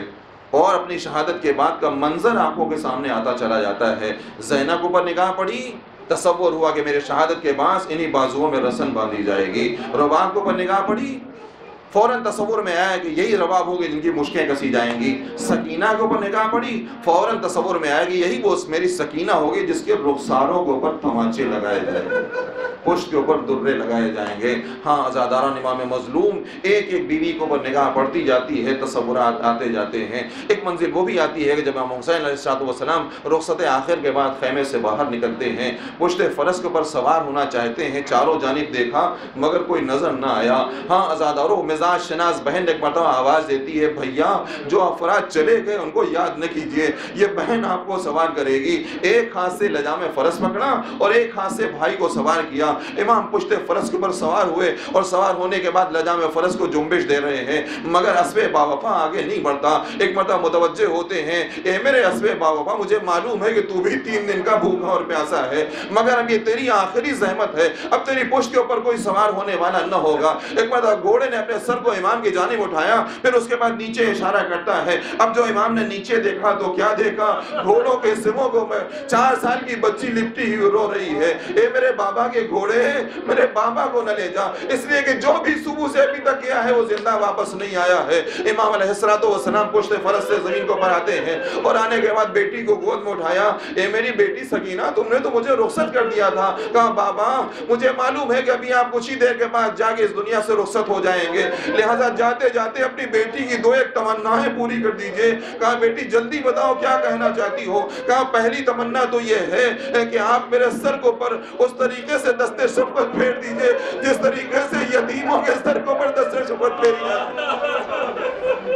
اور اپنی شہادت کے بعد کا منظر آنکھوں کے سامنے آتا چلا جاتا ہے۔ زینب کے اوپر نگاہ پڑی، تصور ہوا کہ میرے شہادت کے بعد انہی بازوؤں میں رسن باندھی جائے گی۔ رباب کے اوپر نگاہ پڑی، فوراً تصور میں آیا کہ یہی رباب ہوگی جن کی مشکیں کسی جائیں گی۔ سکینہ کے اوپر نگاہ پڑی، فوراً تصور میں آیا کہ یہی وہ میری سکینہ ہوگی جس کے رخساروں کے اوپر تمانچے لگائے جائیں گے، پشت کے اوپر درے لگائے جائیں گے۔ ہاں عزاداران امام مظلوم ایک ایک بیوی کے اوپر نگاہ پڑتی جاتی ہے، تصورات آتے جاتے ہیں۔ ایک منزل وہ بھی آتی ہے کہ جب امام حسین علیہ السلام رخصت آخر کے بعد خیمے سے باہر نکلتے ہیں، پشت فرس کے اوپر سوار ہونا چاہتے ہیں، چاروں جانب دیکھا مگر کوئی نظر نہ آیا۔ ہاں عزاداروں، مزاج شناس بہن ایک مرتبہ آواز دیتی ہے، بھیا جو افراد چلے گئے ان کو یاد نہ کیجئے، یہ بہن آپ کو سوار کرے گی۔ ایک ہاتھ سے لجام فرس پکڑا اور ایک ہاتھ سے بھائی کو سوار کیا۔ امام پشت فرس کے اوپر سوار ہوئے اور سوار ہونے کے بعد لجام فرس کو جنبش دے رہے ہیں، مگر اسب باوفا آگے نہیں بڑھتا۔ ایک مرتبہ متوجہ ہوتے ہیں، اے میرے اسب باوفا، مجھے معلوم ہے کہ تو بھی 3 دن کا بھوکا اور پیاسا ہے، مگر اب یہ تیری آخری زحمت ہے، اب تیری پشت کے اوپر کوئی سوار ہونے والا نہ ہوگا۔ ایک مرتبہ گھوڑے نے اپنے سر کو امام کی جانب اٹھایا، پھر اس کے بعد نیچے اشارہ کرتا ہے۔ اب جو امام نے نیچے دیکھا تو کیا دیکھا؟ گھوڑوں کے سموں کو 4 سال کی بچی لپٹی ہوئی رو رہی ہے، اے میرے بابا کے گھوڑے، میرے بابا کو نہ لے جا، اس لیے کہ جو بھی صبح سے ابھی تک گیا ہے وہ زندہ واپس نہیں آیا ہے۔ امام علیہ السلام پشت فرس سے زمین کو پر آتے ہیں اور آنے کے بعد بیٹی کو گود میں اٹھایا، اے میری بیٹی سکینہ، تم نے تو مجھے رخصت کر دیا تھا۔ کہا بابا مجھے معلوم ہے کہ ابھی آپ کچھ ہی دیر کے بعد جا کے اس دنیا سے رخصت ہو جائیں گے، لہذا جاتے جاتے اپنی بیٹی کی 2-1 تمنائیں پوری کر دیجئے۔ کہا بیٹی جلدی بتاؤ کیا کہنا چاہتی ہو؟ کہا پہلی تمنا تو یہ ہے کہ آپ میرے سر کو پر اس طریقے سے دست شفقت پھیر دیجئے جس طریقے سے یتیموں کے سر کو پر دست شفقت پھیری ہے۔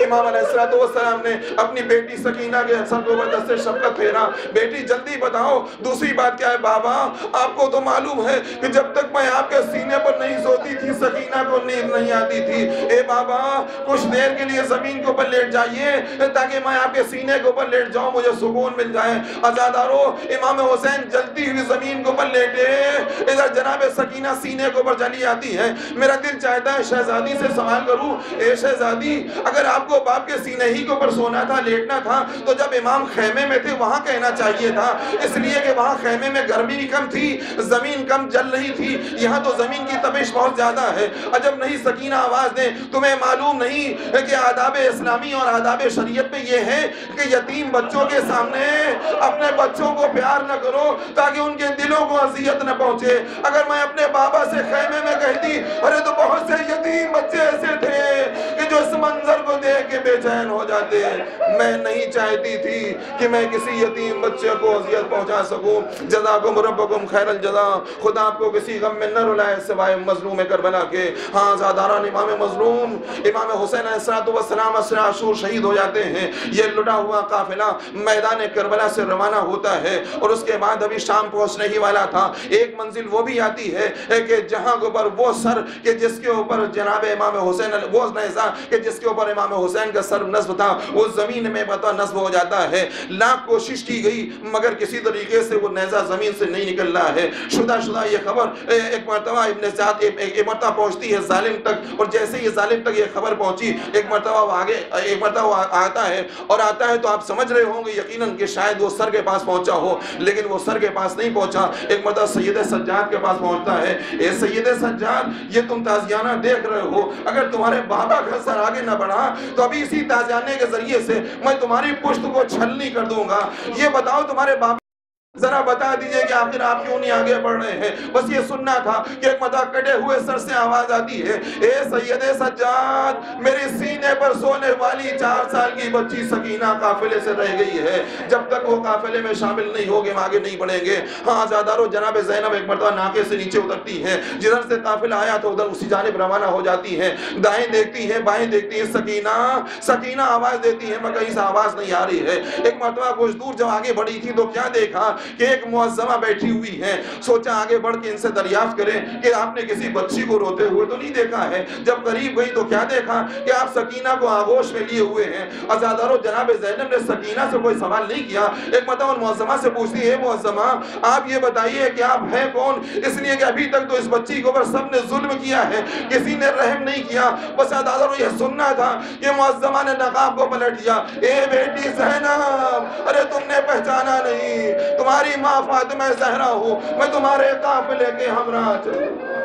امام علیہ السلام نے اپنی بیٹی سکینہ کے سر کو پر دست شفقت پھیرا، بیٹی جلدی بتاؤ دوسری بات کیا ہے؟ بابا آپ کو تو معلوم ہے کہ جب تک میں آپ کے سینے پر نہیں سوتی تھی سکینہ کو نیند نہیں آتی تھی۔ اے بابا کچھ دیر کے لیے زمین کے اوپر لیٹ جائیے تاکہ میں آپ کے سینے کے اوپر لیٹ جاؤں، مجھے سکون مل جائے۔ عزادارو امام حسین جلتی ہوئی زمین کے اوپر لیٹے، ادھر جناب سکینہ سینے کے اوپر چلی آتی ہے۔ میرا دل چاہتا ہے شہزادی سے سوال کروں، اے شہزادی اگر آپ کو باپ کے سینے ہی کے اوپر سونا تھا، لیٹنا تھا، تو جب امام خیمے میں تھے وہاں کہنا چاہیے تھا، اس لیے کہ وہاں خیمے میں گرمی بھی کم تھی، زمین کم جل رہی تھی، یہاں تو زمین کی تپش بہت زیادہ ہے۔ عجب نہیں سکینہ آواز دیں، تمہیں معلوم نہیں کہ آداب اسلامی اور آداب شریعت میں یہ ہے کہ یتیم بچوں کے سامنے اپنے بچوں کو پیار نہ کرو تاکہ ان کے دلوں کو اذیت نہ پہنچے۔ اگر میں اپنے بابا سے خیمے میں کہتی ارے تو بہت سے یتیم بچے ایسے تھے کہ جو اس منظر کو دیکھ کے بے چین ہو جاتے، میں نہیں چاہتی تھی کہ میں کسی یتیم بچے کو اذیت پہنچا سکوں۔ جزاکم ربکم خیر الجزا، خدا آپ کو کسی غم میں نہ رلائے سوائے مظلوم کربلا کے۔ ہاں زاداران امام مظلوم امام حسین علیہ السلام اسر عاشور شہید ہو جاتے ہیں۔ یہ لٹا ہوا قافلہ میدان کربلا سے روانہ ہوتا ہے اور اس کے بعد ابھی شام پہنچنے ہی والا تھا۔ ایک منزل وہ بھی آتی ہے کہ جہاں کے اوپر وہ سر کہ جس کے اوپر جناب امام حسین، وہ نیزہ کہ جس کے اوپر امام حسین کا سر نصب تھا، وہ زمین میں بتا نصب ہو جاتا ہے۔ لاکھ کوشش کی گئی مگر کسی طریقے سے وہ نیزہ زمین سے نہیں نکل رہا ہے۔ شدہ یہ خبر ایک مرتبہ ابن سعد ایک مرتبہ پہنچتی ہے ظالم تک، اور جیسے ہی ظالم تک یہ خبر پہنچی ایک مرتبہ وہ آگے ایک مرتبہ آتا ہے، اور آتا ہے تو آپ سمجھ رہے ہوں گے یقیناً کہ شاید وہ سر کے پاس پہنچا ہو، لیکن وہ سر کے پاس نہیں پہنچا۔ ایک مرتبہ سید سجاد کے پاس پہنچتا ہے، اے سید سجاد یہ تم تازیانہ دیکھ رہے ہو، اگر تمہارے بابا کا سر آگے نہ بڑھا تو ابھی اسی تازیانے کے ذریعے سے میں تمہاری پشت کو چھلنی کر دوں گا۔ یہ بتاؤ تمہارے بابا ذرا بتا دیجئے کہ آخر آپ کیوں نہیں آگے بڑھ رہے ہیں؟ بس یہ سننا تھا کہ ایک مرتبہ کٹے ہوئے سر سے آواز آتی ہے، اے سید سجاد میرے سینے پر سونے والی 4 سال کی بچی سکینہ قافلے سے رہ گئی ہے، جب تک وہ قافلے میں شامل نہیں ہوگے ہم آگے نہیں بڑھیں گے۔ ہاں زادارو جناب زینب ایک مرتبہ ناکے سے نیچے اترتی ہے، جدھر سے قافلہ آیا تو ادھر اسی جانب روانہ ہو جاتی ہے، دائیں دیکھتی ہے بائیں دیکھتی ہے، سکینہ سکینہ آواز دیتی ہے مگر کہیں سے آواز نہیں آ رہی ہے۔ ایک مرتبہ کچھ دور جب آگے بڑھی تھی تو کیا دیکھا کہ ایک معظمہ بیٹھی ہوئی ہے. سوچا آگے بڑھ کے ان سے دریافت کریں کہ آپ نے کسی بچی کو روتے ہوئے تو نہیں دیکھا ہے. جب قریب گئی تو کیا دیکھا کہ آپ سکینہ کو آغوش میں لیے ہوئے ہیں. عزادارو جناب زینب نے سکینہ سے کوئی سوال نہیں کیا. ایک مرتبہ معظمہ سے پوچھتی ہے معظمہ آپ یہ بتائیے کہ آپ ہیں کون؟ اس لیے کہ ابھی تک تو اس بچی کے اوپر سب نے ظلم کیا ہے, کسی نے رحم نہیں کیا. بس عزادارو یہ سننا تھا کہ معظمہ نے نقاب کو پلٹ دیا. اے بیٹی زینب, ارے تم نے پہچانا نہیں, تمہاری ماں فاطمہ زہرا ہوں, میں تمہارے قافلے کے ہمراہ چلوں.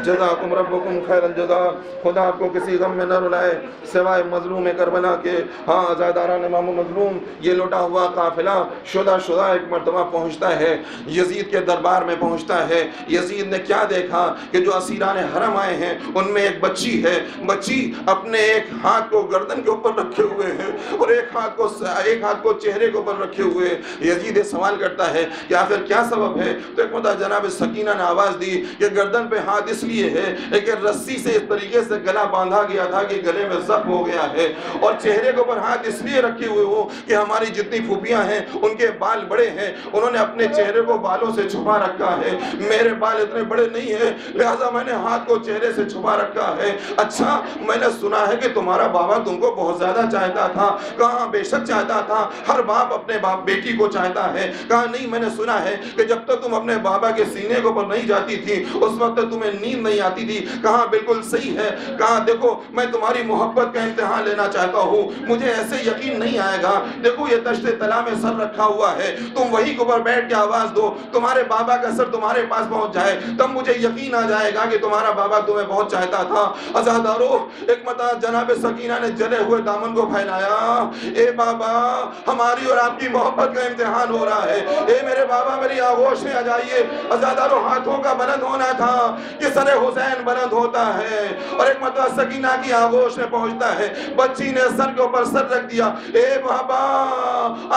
جزاکم ربکم خیر الجزا. خدا آپ کو کسی غم میں نہ رلائے سوائے مظلوم کربلا کے. ہاں عزاداران امام مظلوم, یہ لوٹا ہوا قافلہ شدہ ایک مرتبہ پہنچتا ہے یزید کے دربار میں پہنچتا ہے. یزید نے کیا دیکھا کہ جو اسیران حرم آئے ہیں ان میں ایک بچی ہے. بچی اپنے ایک ہاتھ کو گردن کے اوپر رکھے ہوئے ہیں اور ایک ہاتھ کو چہرے کے اوپر رکھے ہوئے. یزید سوال کرتا ہے کہ آخر کیا سبب ہے؟ تو ایک مرتبہ جناب سکینہ نے آواز دی کہ گردن پہ ہاتھ اس لیے ہے کہ رسی سے اس طریقے سے گلا باندھا گیا تھا کہ گلے میں زخم ہو گیا ہے, اور چہرے کے اوپر ہاتھ اس لیے رکھے ہوئے ہو کہ ہماری جتنی پھوپھیاں ہیں ان کے بال بڑے ہیں, انہوں نے اپنے چہرے کو بالوں سے چھپا رکھا ہے. میرے بال اتنے بڑے نہیں ہیں لہذا میں نے ہاتھ کو چہرے سے چھپا رکھا ہے. اچھا میں نے سنا ہے کہ تمہارا بابا تم کو بہت زیادہ چاہتا تھا. کہاں بے شک چاہتا تھا, ہر باپ اپنے بیٹی کو چاہتا ہے. کہا نہیں, میں نے سنا ہے کہ جب تک تم اپنے بابا کے سینے کے اوپر نہیں جاتی تھی اس وقت تمہیں نیند نہیں آتی تھی. کہا بالکل صحیح ہے. کہا دیکھو میں تمہاری محبت کا امتحان لینا چاہتا ہوں, مجھے ایسے یقین نہیں آئے گا. دیکھو یہ دشت طلا میں سر رکھا ہوا ہے, تم وہی کے اوپر بیٹھ کے آواز دو, تمہارے بابا کا سر تمہارے پاس پہنچ جائے, تب مجھے یقین آ جائے گا کہ تمہارا بابا تمہیں بہت چاہتا تھا. عزادارو ایک مرتبہ جناب سکینہ نے جلے ہوئے دامن کو پھیلایا. اے بابا ہماری اور آپ کی محبت کا امتحان ہو رہا ہے, اے میرے بابا میری آغوش میں آ جائیے. عزادارو ہاتھوں کا بلند ہونا تھا کہ سر حسین بلند ہوتا ہے, اور ایک مرتبہ سکینہ کی آغوش میں پہنچتا ہے. بچی نے سر کے اوپر سر رکھ دیا. اے بابا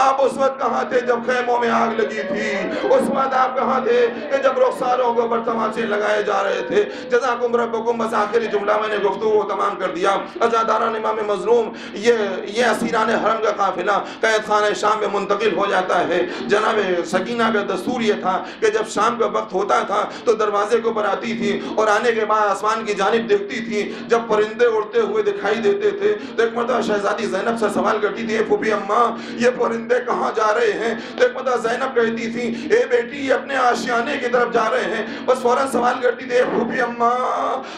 آپ اس وقت کہاں تھے جب خیموں میں آگ لگی تھی؟ اس وقت آپ کہاں تھے کہ جب رخساروں کے اوپر تماچے لگائے جا رہے تھے؟ جزاکم ربکم. بس آخری جملہ میں نے گفتگو تمام کر دیا. عزاداران امام مظلوم, یہ اسیران حرم کا قافلہ قید خانہ شام میں منتقل ہو جاتا ہے. جناب سکینہ کا دستور یہ تھا کہ جب شام کا وقت ہوتا تھا تو دروازے کے اوپر آتی تھی اور آنے کے بعد آسمان کی جانب دیکھتی تھی. جب پرندے اڑتے ہوئے دکھائی دیتے تھے تو ایک مرتبہ شہزادی زینب سے سوال کرتی تھی, اے پھوپھی اماں یہ پرندے کہاں جا رہے ہیں؟ تو ایک مرتبہ زینب کہتی تھی, اے بیٹی یہ اپنے آشیانے کی طرف جا رہے ہیں. بس فوراً سوال کرتی تھی, اے پھوپھی اماں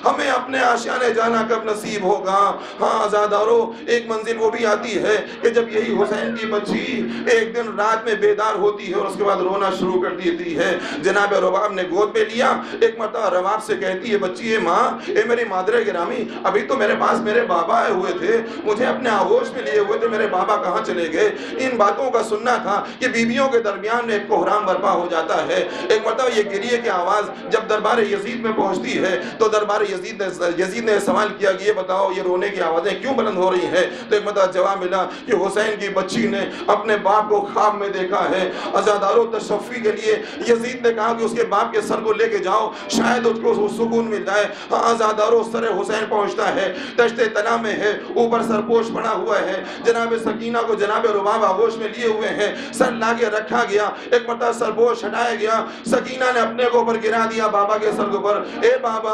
ہمیں اپنے آشیانے جانا کب نصیب ہوگا؟ ہاں عزادارو ایک منزل وہ بھی آتی ہے کہ جب یہی حسین کی بچی ایک دن رات میں بیدار ہوتی ہے اور اس کے بعد رونا شروع کر دیتی ہے. جناب رباب نے گود پہ لیا. ایک مرتبہ رباب سے کہتی ہے, بچی اے ماں, اے میری مادر گرامی, ابھی تو میرے پاس میرے بابا آئے ہوئے تھے, مجھے اپنے آغوش میں لیے ہوئے تھے, میرے بابا کہاں چلے گئے؟ ان باتوں کا سننا تھا کہ بیویوں کے درمیان میں ایک کوہرام برپا ہو جاتا ہے. ایک مرتبہ یہ گریے کی آواز جب دربار یزید میں پہنچتی ہے تو دربار یزید نے سوال کیا کہ یہ بتاؤ یہ رونے کی آوازیں کیوں بلند ہو رہی ہیں؟ تو ایک مرتبہ جواب ملا کہ حسین کی بچی نے اپنے باپ کو خواب میں دیکھا ہے. عزادارو تشفی کے لیے یزید نے کہا کہ اس کے باپ کے سر کو لے کے جاؤ, شاید اس کو سکون مل جائے. ہاں عزادارو سر حسین پہنچتا ہے, دشت طلا میں ہے, اوپر سرپوش پڑا ہوا ہے. جناب سکینہ کو جناب رباب آغوش میں لیے ہوئے ہیں, سر لاگے رکھا گیا. ایک مرتبہ سرپوش ہٹایا گیا. سکینہ نے اپنے کو اوپر گرا دیا بابا کے سر کے اوپر. اے بابا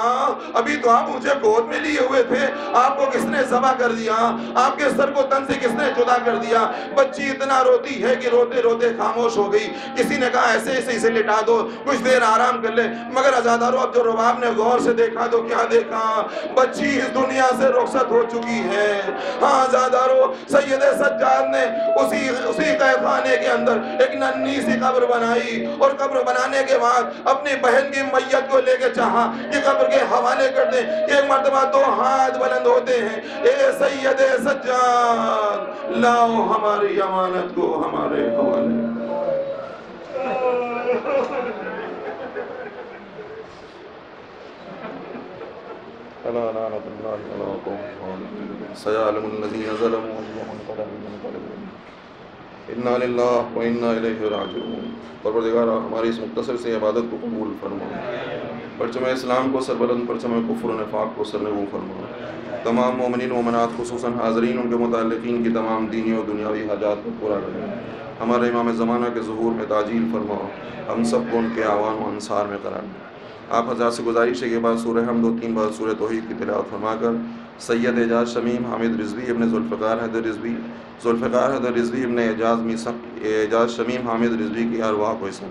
ابھی تو آپ مجھے گود میں لیے ہوئے تھے, آپ کو کس نے ذبح کر دیا؟ آپ کے سر کو تن سے کس نے جدا کر دیا؟ بچی اتنا روتی ہے کہ روتے روتے خاموش ہو گئی. کسی نے کہا ایسے اسے لٹا دو, کچھ دیر آرام کر لے. مگر عزادارو اب جو رباب نے غور سے دیکھا تو کیا دیکھا؟ بچی اس دنیا سے رخصت ہو چکی ہے. ہاں عزادارو سید سجاد نے اسی قید خانے کے اندر ایک ننھی سی قبر بنائی, اور قبر بنانے کے بعد اپنی بہن کی میت کو لے کے چاہا کہ قبر کے حوالے کر دیں. ایک مرتبہ دو ہاتھ بلند ہوتے ہیں, اے سید سجاد لاؤ ہماری امانت کو ہمارے حوالے. الا لعنت اللہ علی القوم سيعلم الذين ظلموا انهم منقلبون انا للہ و انا الیہ راجعون. پروردگار ہماری اس مختصر سے عبادت کو قبول فرما, پرچم اسلام کو سربلند, پرچم کفر و نفاق کو سرنگوں فرما. تمام مومنین و مومنات خصوصاً حاضرین ان کے متعلقین کی تمام دینی و دنیاوی حاجات کو پورا کریں. ہمارے امام زمانہ کے ظہور میں تعجیل فرماؤ، ہم سب کو ان کے اعوان و انصار میں قرار دیں۔ آپ حضرات سے گزارش ہے کہ بعد سورہ حمد و 3 بار سورہ توحید کی تلاوت فرما کر سید اعجاز شمیم حامد رضوی ابن ذوالفقار حیدر رضوی، ذوالفقار حیدر رضوی ابن اعجاز شمیم حامد رضوی کی ارواح کو حصہ